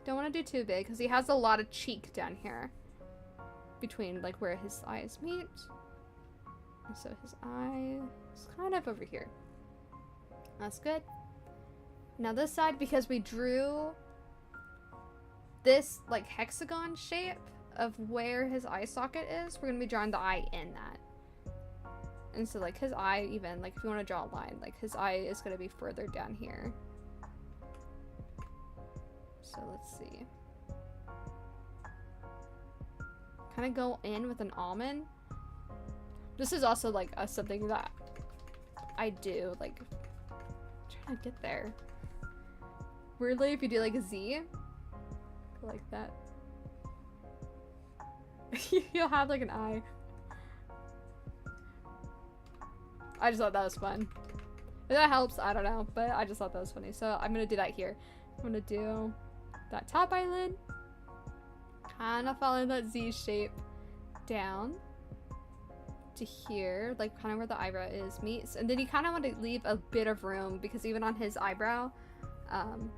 S1: Don't want to do too big because he has a lot of cheek down here. Between like where his eyes meet. And so his eye is kind of over here. That's good. Now this side, because we drew this like hexagon shape of where his eye socket is, we're going to be drawing the eye in that. And so like his eye, even like if you want to draw a line, like his eye is going to be further down here. So let's see. Kind of go in with an almond. This is also like something that I do, like trying to get there. Weirdly, if you do like a Z, go like that, you'll have like an eye. I just thought that was fun. If that helps, I don't know, but I just thought that was funny. So I'm gonna do that here. I'm gonna do that top eyelid. Kind of follow that Z shape down to here, like kind of where the eyebrow is meets. And then you kind of want to leave a bit of room because even on his eyebrow,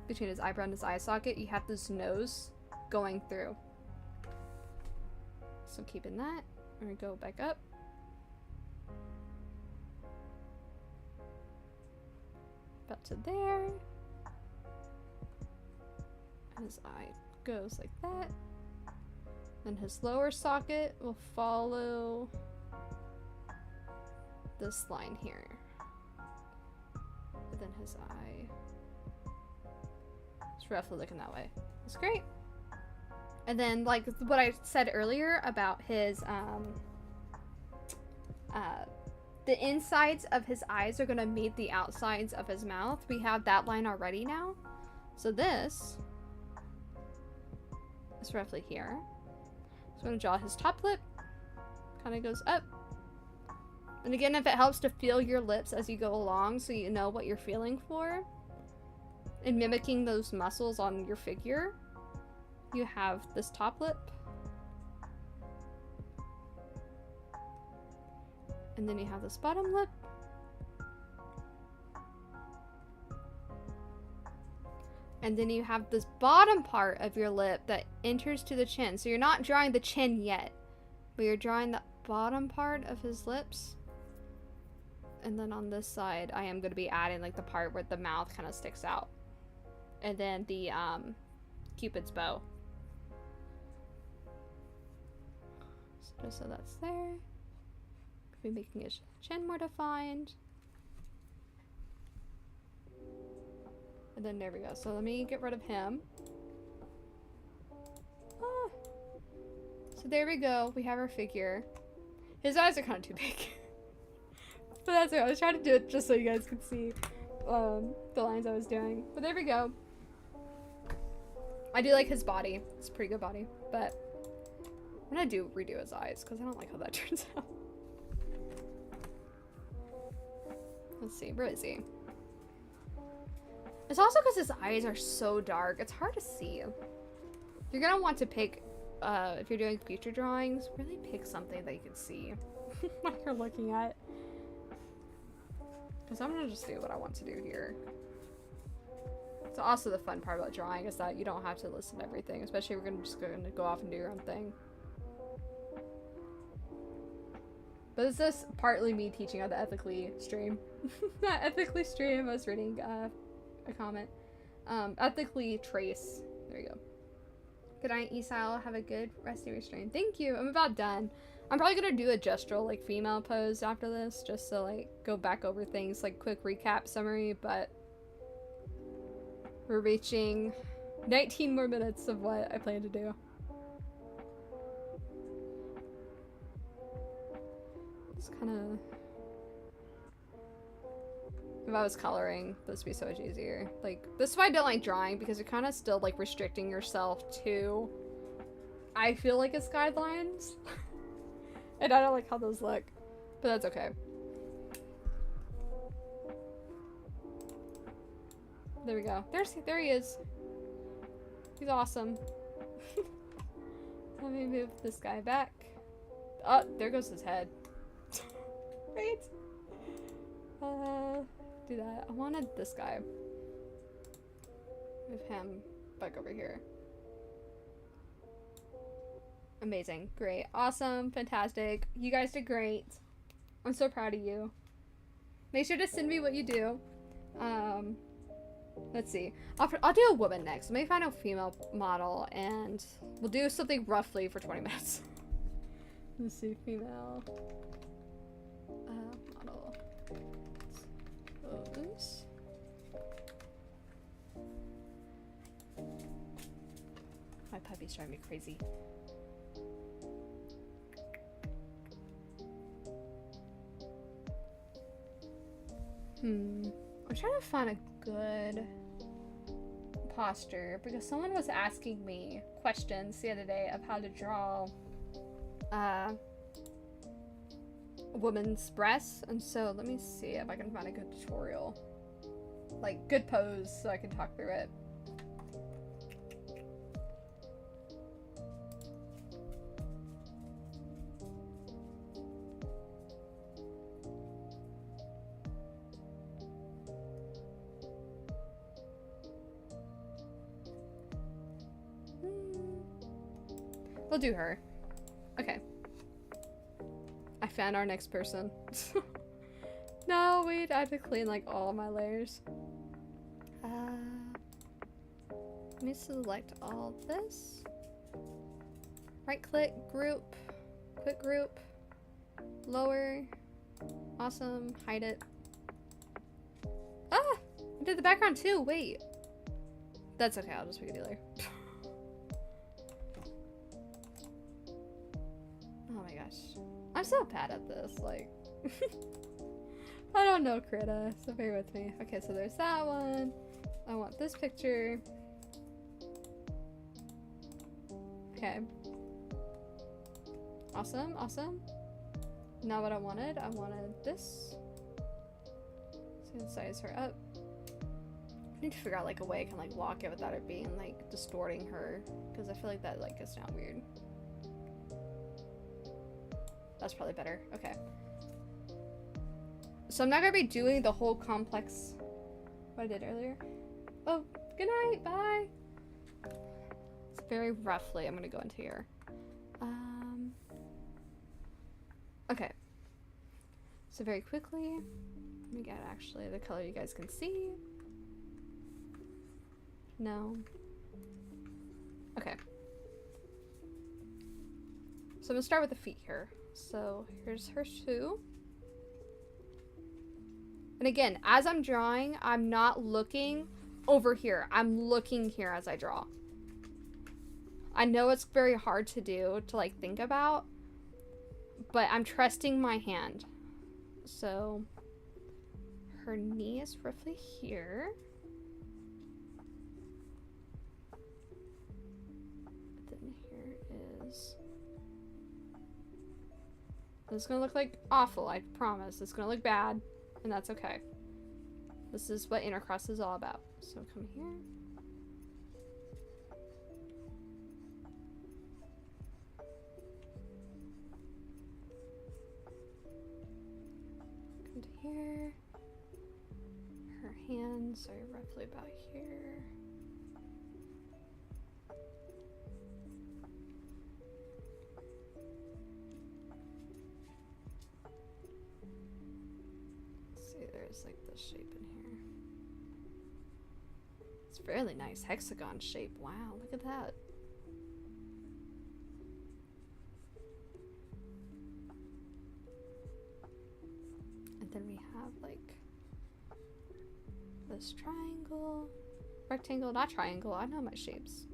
S1: between his eyebrow and his eye socket, you have this nose going through. So keeping that, we're gonna go back up. About to there. And his eye goes like that. And his lower socket will follow this line here. And then his eye is roughly looking that way. That's great. And then like what I said earlier about his the insides of his eyes are gonna meet the outsides of his mouth. We have that line already now. So this is roughly here. So I'm gonna draw his top lip. Kind of goes up. And again, if it helps to feel your lips as you go along so you know what you're feeling for, and mimicking those muscles on your figure, you have this top lip. And then you have this bottom lip. And then you have this bottom part of your lip that enters to the chin. So you're not drawing the chin yet, but you're drawing the bottom part of his lips. And then on this side, I am going to be adding like the part where the mouth kind of sticks out. And then the Cupid's bow. So just so that's there. Be making his chin more defined. And then there we go. So let me get rid of him. Ah. So there we go. We have our figure. His eyes are kind of too big. But that's it. I was trying to do it just so you guys could see the lines I was doing. But there we go. I do like his body. It's a pretty good body. But I'm gonna redo his eyes because I don't like how that turns out. Let's see. Where is he? It's also because his eyes are so dark. It's hard to see. You're gonna want to pick, if you're doing future drawings, really pick something that you can see what you're looking at. Because I'm gonna just do what I want to do here. So also the fun part about drawing is that you don't have to listen to everything, especially if you're just gonna go off and do your own thing. But it's just partly me teaching on the ethically stream. Not ethically stream, I was reading a comment. Ethically trace. There you go. Good night, Esau. Have a good rest of your stream. Thank you. I'm about done. I'm probably gonna do a gestural, like, female pose after this, just to, like, go back over things, like, quick recap summary, but we're reaching 19 more minutes of what I plan to do. It's kind of... If I was coloring, this would be so much easier. Like, this is why I don't like drawing, because you're kind of still, like, restricting yourself to, I feel like it's guidelines. And I don't like how those look, but that's okay. There we go. There he is. He's awesome. Let me move this guy back. Oh, there goes his head. Right? Do that. I wanted this guy. Move him back over here. Amazing. Great. Awesome. Fantastic. You guys did great. I'm so proud of you. Make sure to send me what you do. Let's see. I'll do a woman next. Let me find a female model and we'll do something roughly for 20 minutes. Let's see. Female model. Pose. My puppy's driving me crazy. I'm trying to find a good posture because someone was asking me questions the other day of how to draw a woman's breasts, and so let me see if I can find a good tutorial, like good pose, so I can talk through it. We'll do her. Okay. I found our next person. No, wait, I have to clean like all my layers. Let me select all this. Right click, group, quick group, lower. Awesome, hide it. Ah! I did the background too, wait. That's okay, I'll just make it later. Oh my gosh. I'm so bad at this, like... I don't know, Krita, so bear with me. Okay, so there's that one. I want this picture. Okay. Awesome, awesome. Now what I wanted this. So size her up. I need to figure out like a way I can like lock it without it being like distorting her, because I feel like that like is not weird. That's probably better. Okay. So I'm not gonna be doing the whole complex what I did earlier. Oh, good night, bye. It's very roughly I'm gonna go into here. Okay. So very quickly, let me get actually the color you guys can see. No. Okay. So I'm gonna start with the feet here. So here's her shoe. And again, as I'm drawing, I'm not looking over here. I'm looking here as I draw. I know it's very hard to do, to like think about, but I'm trusting my hand. So her knee is roughly here. Then here is... This is gonna look like awful, I promise. It's gonna look bad, and that's okay. This is what intercross is all about. So come here. Come to here. Her hands are roughly about here. There's like this shape in here. It's fairly nice hexagon shape. Wow, look at that. And then we have like this triangle, rectangle, not triangle. I know my shapes.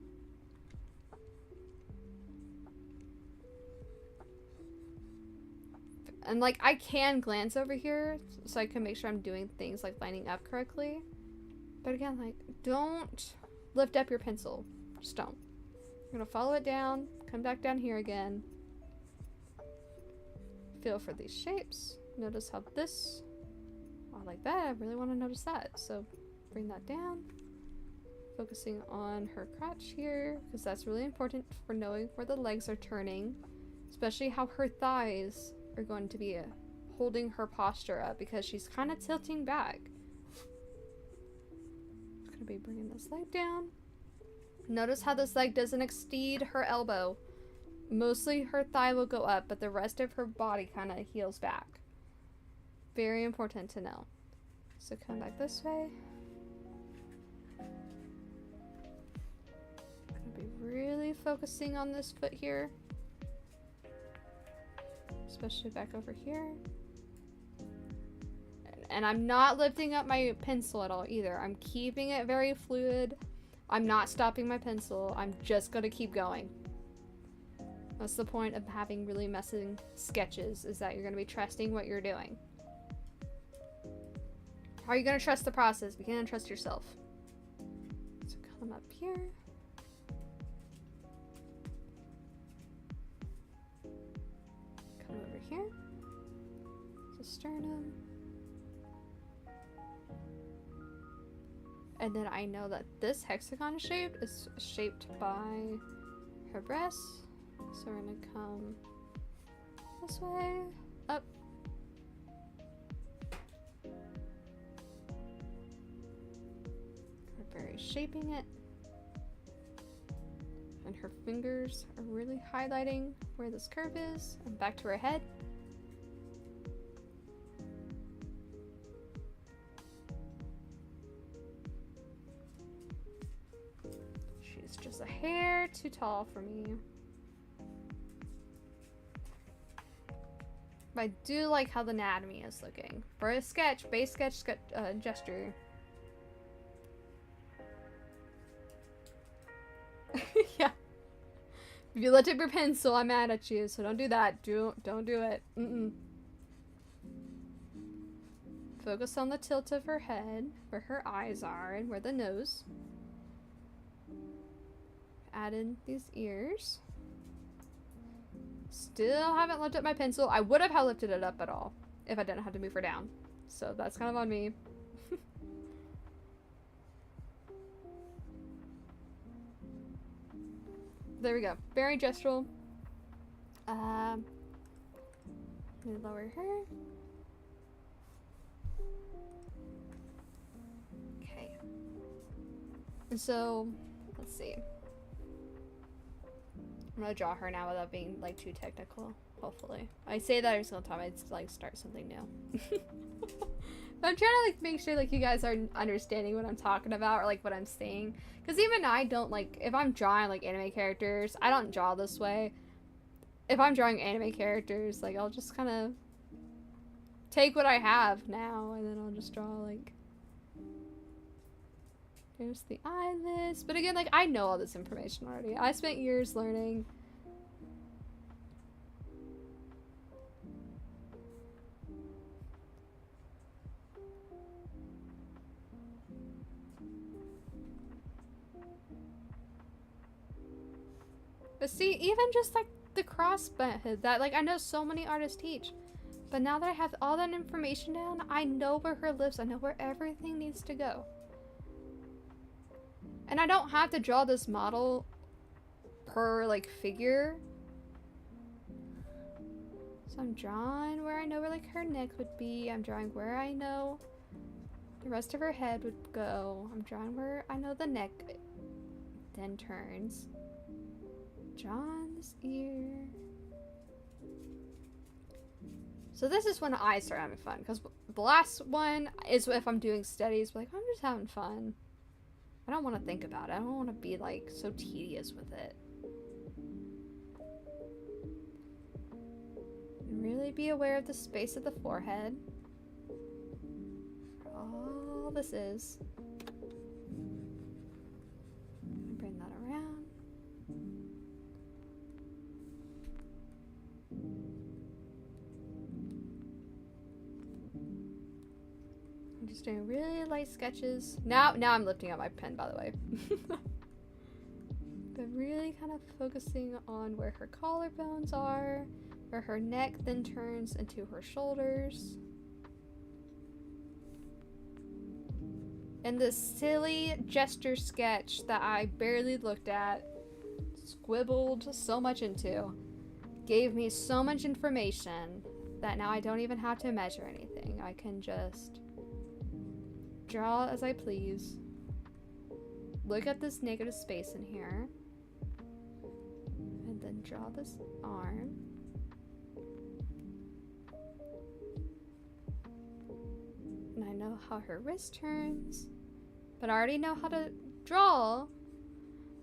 S1: And like I can glance over here so I can make sure I'm doing things like lining up correctly. But again, like don't lift up your pencil. Just don't. You're gonna follow it down, come back down here again. Feel for these shapes. Notice how this, I like that. I really want to notice that. So bring that down. Focusing on her crotch here, because that's really important for knowing where the legs are turning. Especially how her thighs are going to be holding her posture up, because she's kind of tilting back. Just gonna be bringing this leg down. Notice how this leg doesn't exceed her elbow. Mostly her thigh will go up, but the rest of her body kind of heels back. Very important to know. So come back this way. Gonna be really focusing on this foot here. Especially back over here. And I'm not lifting up my pencil at all either. I'm keeping it very fluid. I'm not stopping my pencil. I'm just gonna keep going. That's the point of having really messy sketches, is that you're gonna be trusting what you're doing. How are you gonna trust the process? You can't trust yourself. So come up here. Come over here. The sternum. And then I know that this hexagon shape is shaped by her breasts. So we're gonna come this way, up. Very shaping it. And her fingers are really highlighting where this curve is. And back to her head. She's just a hair too tall for me. But I do like how the anatomy is looking. For a sketch, base sketch gesture. Yeah. If you lift up your pencil, I'm mad at you, so don't do that. Don't do it. Focus on the tilt of her head, where her eyes are, and where the nose. Add in these ears. Still haven't lifted up my pencil. I would have lifted it up at all if I didn't have to move her down. So that's kind of on me. There we go. Very gestural. Let me lower her. Okay. And so, let's see. I'm gonna draw her now without being like too technical, hopefully. I say that every single time I like start something new. But I'm trying to like make sure like you guys are understanding what I'm talking about or like what I'm saying. Because even I don't like, if I'm drawing like anime characters, I don't draw this way. If I'm drawing anime characters, like I'll just kind of take what I have now and then I'll just draw like, there's the eyelids. But again, like I know all this information already. I spent years learning. But see, even just like the cross method that like I know so many artists teach. But now that I have all that information down, I know where her lives. I know where everything needs to go. And I don't have to draw this model per like figure. So I'm drawing where I know where like her neck would be. I'm drawing where I know the rest of her head would go. I'm drawing where I know the neck then turns. Drawing this ear. So this is when I start having fun, because the last one is if I'm doing studies, but like I'm just having fun. I don't want to think about it. I don't want to be like so tedious with it. And really be aware of the space of the forehead. this is. Bring that around. I'm just doing really light sketches. Now I'm lifting up my pen, by the way. But really kind of focusing on where her collarbones are, where her neck then turns into her shoulders. And this silly gesture sketch that I barely looked at, squibbled so much into, gave me so much information that now I don't even have to measure anything. I can just draw as I please. Look at this negative space in here. And then draw this arm. And I know how her wrist turns. But I already know how to draw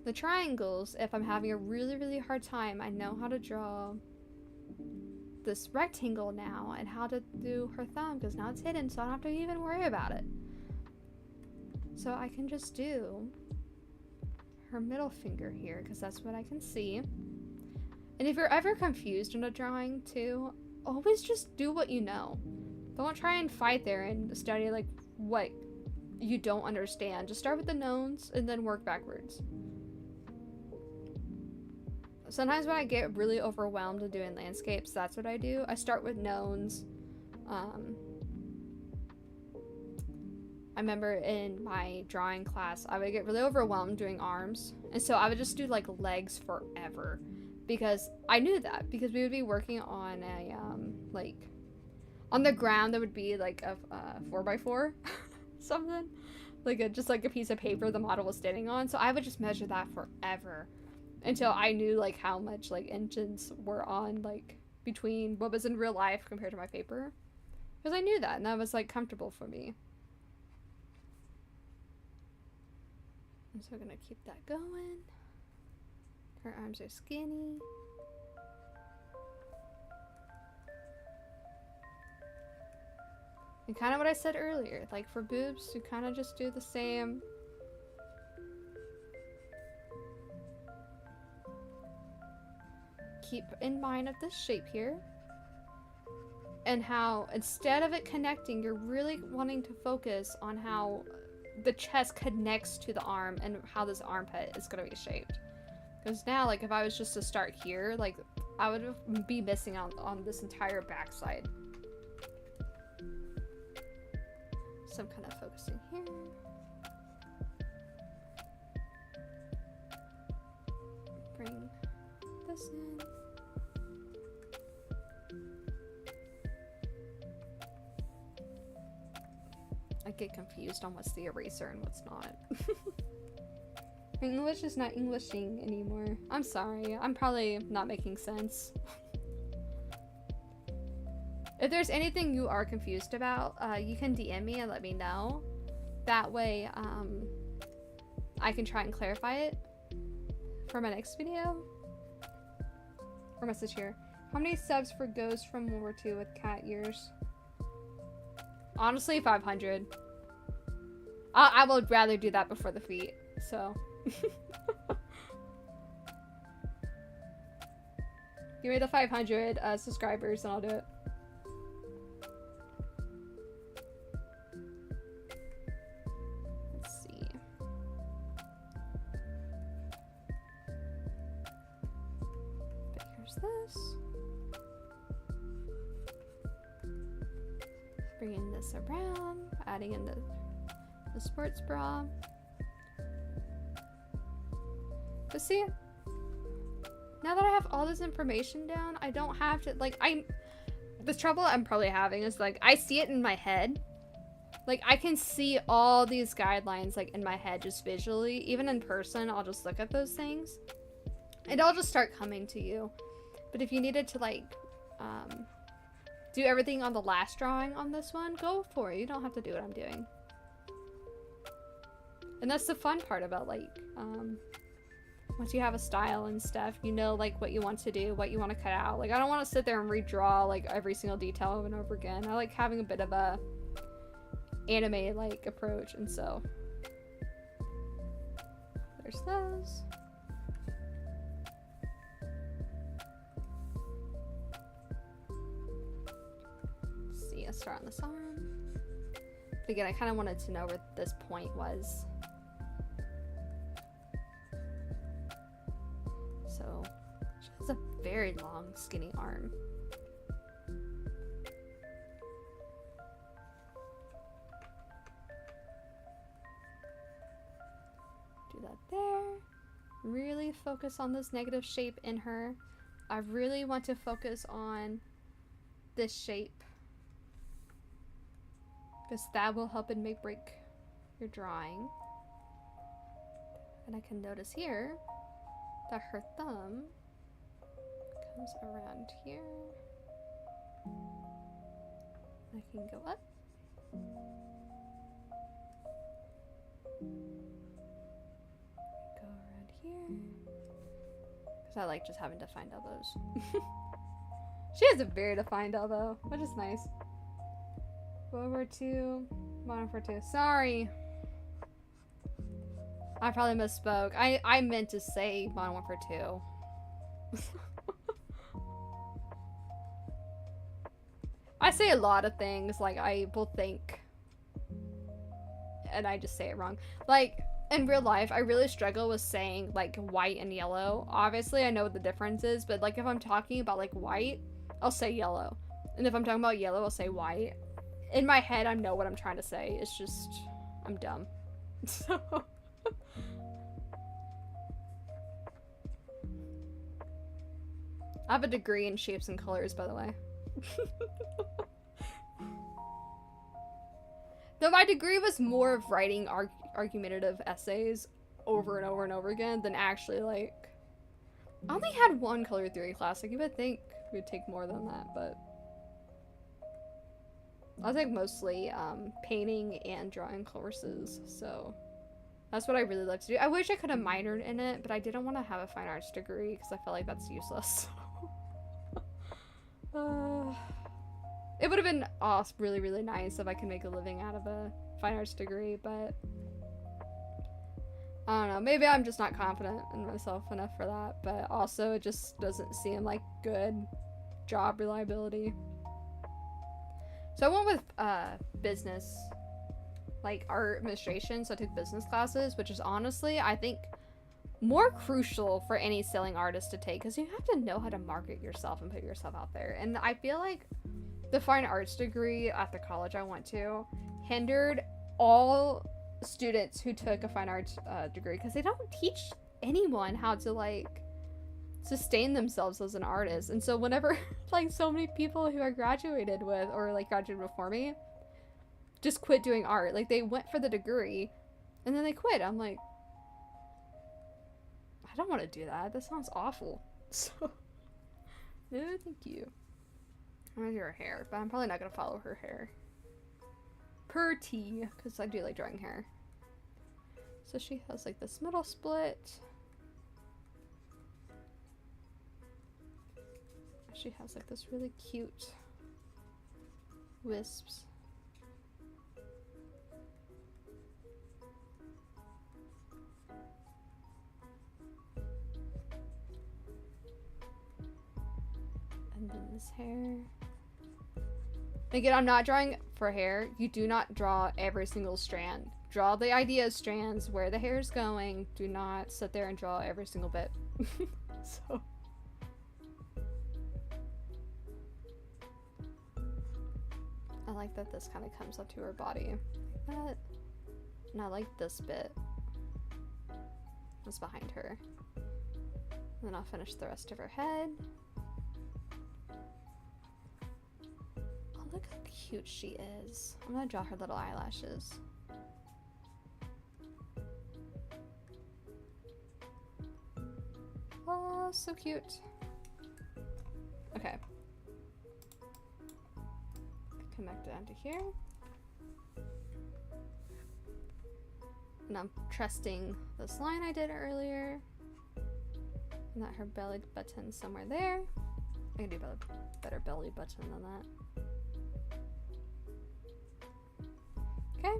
S1: the triangles. If I'm having a really, really hard time, I know how to draw this rectangle now and how to do her thumb, because now it's hidden, so I don't have to even worry about it. So I can just do her middle finger here, because that's what I can see. And if you're ever confused in a drawing too, always just do what you know. Don't try and fight there and study like what you don't understand. Just start with the knowns and then work backwards. Sometimes when I get really overwhelmed with doing landscapes, that's what I do. I start with knowns. I remember in my drawing class, I would get really overwhelmed doing arms. And so I would just do like legs forever. Because I knew that. Because we would be working on a, like, on the ground there would be like a 4x4 something. Like just like a piece of paper the model was standing on. So I would just measure that forever. Until I knew like how much like inches were on like between what was in real life compared to my paper. Because I knew that and that was like comfortable for me. And so we're gonna keep that going. Her arms are skinny. And kind of what I said earlier, like for boobs, you kind of just do the same. Keep in mind of this shape here. And how instead of it connecting, you're really wanting to focus on how the chest connects to the arm and how this armpit is going to be shaped. Because now, like, if I was just to start here, like, I would be missing out on this entire backside. So I'm kind of focusing here. Bring this in. I get confused on what's the eraser and what's not. English is not Englishing anymore. I'm sorry. I'm probably not making sense. If there's anything you are confused about, you can DM me and let me know. That way, I can try and clarify it for my next video. Or message here. How many subs for Ghost from World War II with cat ears? Honestly, 500. I would rather do that before the feet, so. Give me the 500 subscribers and I'll do it. Let's see. But here's this. Bringing this around, adding in the sports bra. But see, now that I have all this information down, I don't have to, like, the trouble I'm probably having is, like, I see it in my head. Like, I can see all these guidelines, like, in my head just visually. Even in person, I'll just look at those things. And I'll just start coming to you. But if you needed to, like, do everything on the last drawing on this one, go for it. You don't have to do what I'm doing. And that's the fun part about, like, once you have a style and stuff, you know, like, what you want to do, what you want to cut out. Like, I don't want to sit there and redraw, like, every single detail over and over again. I like having a bit of a anime-like approach, and so there's those. Let's see, let's start on this arm. But again, I kind of wanted to know where this point was. So, she has a very long, skinny arm. Do that there. Really focus on this negative shape in her. I really want to focus on this shape, because that will help and make break your drawing. And I can notice here that her thumb comes around here. I can go up. Go around here. Because I like just having defined elbows. She has a very defined elbow, which is nice. World War II, Modern Warfare 2. Sorry. I probably misspoke. I meant to say Modern Warfare 2. I say a lot of things, like, I will think, and I just say it wrong. Like, in real life, I really struggle with saying, like, white and yellow. Obviously, I know what the difference is, but, like, if I'm talking about, like, white, I'll say yellow. And if I'm talking about yellow, I'll say white. In my head, I know what I'm trying to say. It's just, I'm dumb. So... I have a degree in shapes and colors, by the way. Though my degree was more of writing argumentative essays over and over and over again than actually, like... I only had one color theory class. Like, you would think we would take more than that, but... I think mostly painting and drawing courses, so... That's what I really love to do. I wish I could have minored in it, but I didn't want to have a fine arts degree because I felt like that's useless. It would have been really, really nice if I could make a living out of a fine arts degree, but I don't know. Maybe I'm just not confident in myself enough for that, but also it just doesn't seem like good job reliability. So I went with business, like art administration, so I took business classes, which is honestly, I think, more crucial for any selling artist to take, because you have to know how to market yourself and put yourself out there. And I feel like the fine arts degree at the college I went to hindered all students who took a fine arts degree, because they don't teach anyone how to, like, sustain themselves as an artist. And so whenever, like, so many people who I graduated with, or, like, graduated before me, just quit doing art. Like, they went for the degree, and then they quit. I'm like, I don't want to do that. That sounds awful. So, no, thank you. I'm gonna do her hair, but I'm probably not gonna follow her hair. Per T, because I do like drawing hair. So she has like this middle split. She has like this really cute wisps. And then this hair. Again, I'm not drawing for hair. You do not draw every single strand. Draw the idea strands, where the hair is going. Do not sit there and draw every single bit. So. I like that this kind of comes up to her body. Like that. And I like this bit. That's behind her. And then I'll finish the rest of her head. Look how cute she is. I'm gonna draw her little eyelashes. Oh, so cute. Okay. Connect it onto here. And I'm trusting this line I did earlier. And that her belly button's somewhere there. I can do a better belly button than that. Okay.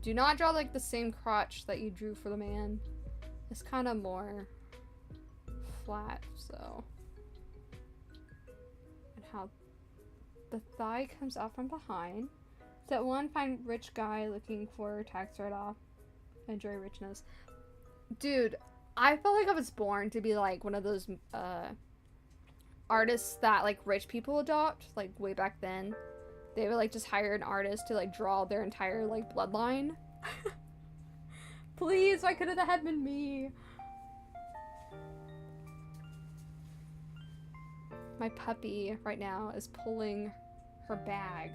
S1: Do not draw like the same crotch that you drew for the man. It's kind of more flat, so. And how the thigh comes out from behind. Step 1, find rich guy looking for tax write-off. Enjoy richness. Dude, I felt like I was born to be like one of those artists that like rich people adopt, like way back then. They would like just hire an artist to like draw their entire like bloodline. Please, why couldn't that have been me? My puppy right now is pulling her bag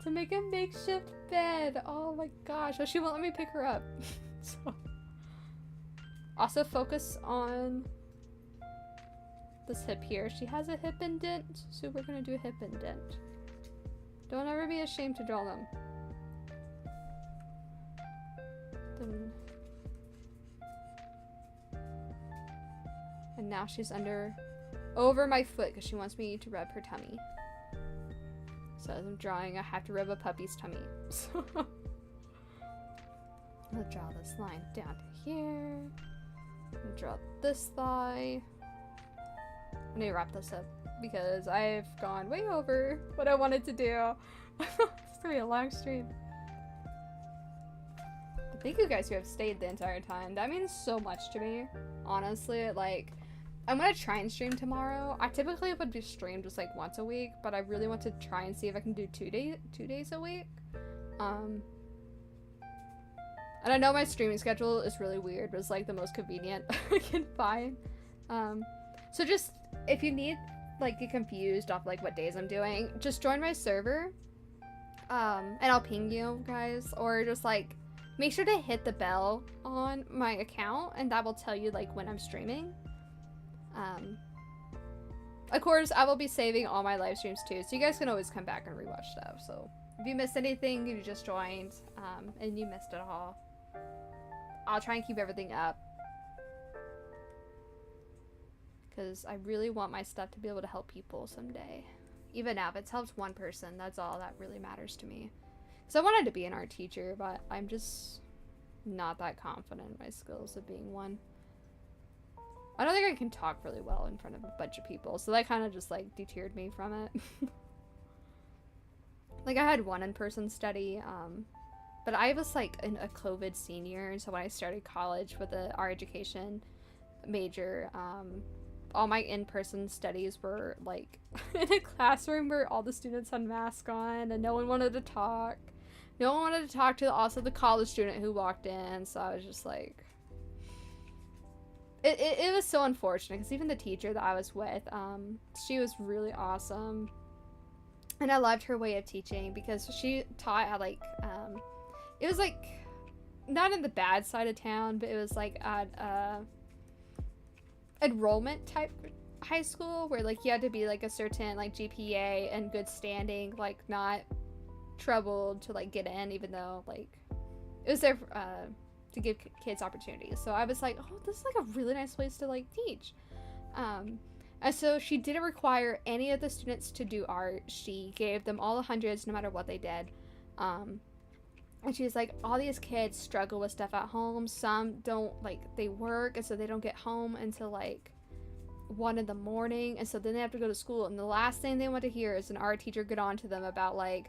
S1: to make a makeshift bed. Oh my gosh. Oh, she won't let me pick her up. So. Also focus on this hip here. She has a hip indent, so we're gonna do a hip indent. Don't ever be ashamed to draw them. Then... And now she's over my foot because she wants me to rub her tummy. So as I'm drawing, I have to rub a puppy's tummy. So I'll draw this line down to here. And draw this thigh. I need to wrap this up because I've gone way over what I wanted to do. It's gonna be a long stream. But thank you guys who have stayed the entire time. That means so much to me. Honestly, like, I'm gonna try and stream tomorrow. I typically would do stream just like once a week, but I really want to try and see if I can do 2 days a week. And I know my streaming schedule is really weird, but it's like the most convenient I can find. So just, if you need, like, get confused off, like, what days I'm doing, just join my server, and I'll ping you guys, or just, like, make sure to hit the bell on my account, and that will tell you, like, when I'm streaming. Of course, I will be saving all my live streams, too, so you guys can always come back and rewatch stuff, so if you missed anything, if you just joined, and you missed it all, I'll try and keep everything up. Because I really want my stuff to be able to help people someday. Even now, if it's helped one person, that's all that really matters to me. Because I wanted to be an art teacher, but I'm just not that confident in my skills of being one. I don't think I can talk really well in front of a bunch of people, so that kind of just, like, deterred me from it. Like, I had one in-person study, but I was, like, a COVID senior, and so when I started college with our education major, all my in-person studies were, like, in a classroom where all the students had masks on, and no one wanted to talk. No one wanted to talk to also the college student who walked in, so I was just, like... It was so unfortunate, because even the teacher that I was with, she was really awesome. And I loved her way of teaching, because she taught at, like, it was, like, not in the bad side of town, but it was, like, at, enrollment type high school, where, like, you had to be, like, a certain, like, GPA and good standing, like, not troubled to, like, get in, even though, like, it was there, to give kids opportunities. So I was like, oh, this is, like, a really nice place to, like, teach. And so she didn't require any of the students to do art. She gave them all 100s no matter what they did. And she was like, all these kids struggle with stuff at home. Some don't, like, they work, and so they don't get home until, like, 1 in the morning. And so then they have to go to school. And the last thing they want to hear is an art teacher get on to them about, like,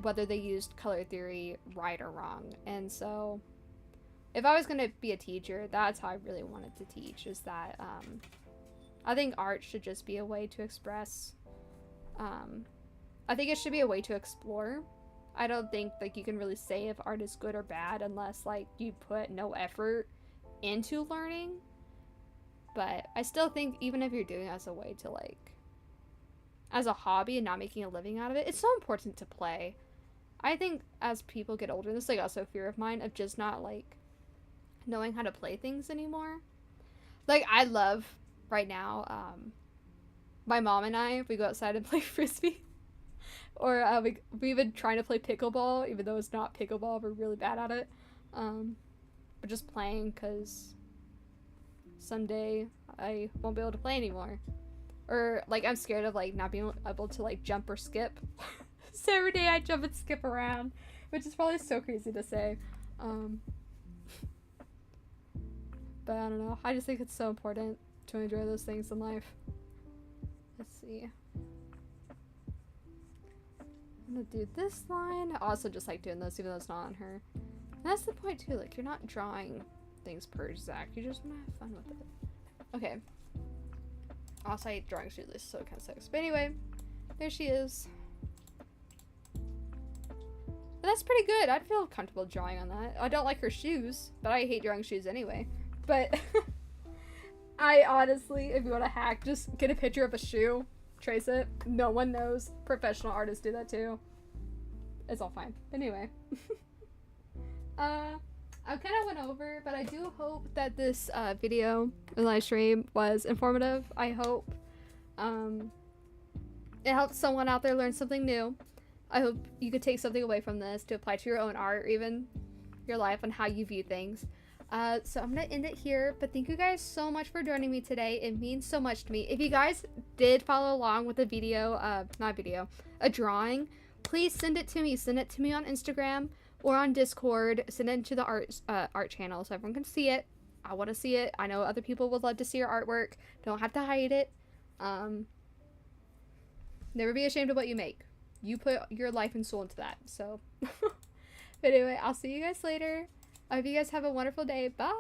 S1: whether they used color theory right or wrong. And so if I was going to be a teacher, that's how I really wanted to teach, is that, I think art should just be a way to express, I think it should be a way to explore. I don't think, like, you can really say if art is good or bad unless, like, you put no effort into learning. But I still think even if you're doing it as a way to, like, as a hobby and not making a living out of it, it's so important to play. I think as people get older, this is, like, also a fear of mine of just not, like, knowing how to play things anymore. Like, I love, right now, my mom and I, we go outside and play Frisbee. Or we've been trying to play pickleball, even though it's not pickleball, we're really bad at it. But just playing, because someday I won't be able to play anymore. Or like I'm scared of like not being able to like jump or skip. So every day I jump and skip around, which is probably so crazy to say. But I don't know. I just think it's so important to enjoy those things in life. Let's see. I'm gonna do this line. I also just like doing this even though it's not on her. And that's the point too, like you're not drawing things per exact, you just wanna have fun with it. Okay. Also I hate drawing shoes, so it kinda sucks. But anyway, there she is. But that's pretty good. I'd feel comfortable drawing on that. I don't like her shoes, but I hate drawing shoes anyway. But I honestly, if you want to hack, just get a picture of a shoe, trace it. No one knows. Professional artists do that too. It's all fine. Anyway. I kind of went over, but I do hope that this video and live stream was informative. I hope it helped someone out there learn something new. I hope you could take something away from this to apply to your own art or even your life and how you view things. So I'm gonna end it here, but thank you guys so much for joining me today. It means so much to me. If you guys did follow along with the video, a drawing, please send it to me. Send it to me on Instagram or on Discord. Send it to the art channel so everyone can see it. I want to see it. I know other people would love to see your artwork. Don't have to hide it. Never be ashamed of what you make. You put your life and soul into that. So, but anyway, I'll see you guys later. I hope you guys have a wonderful day. Bye.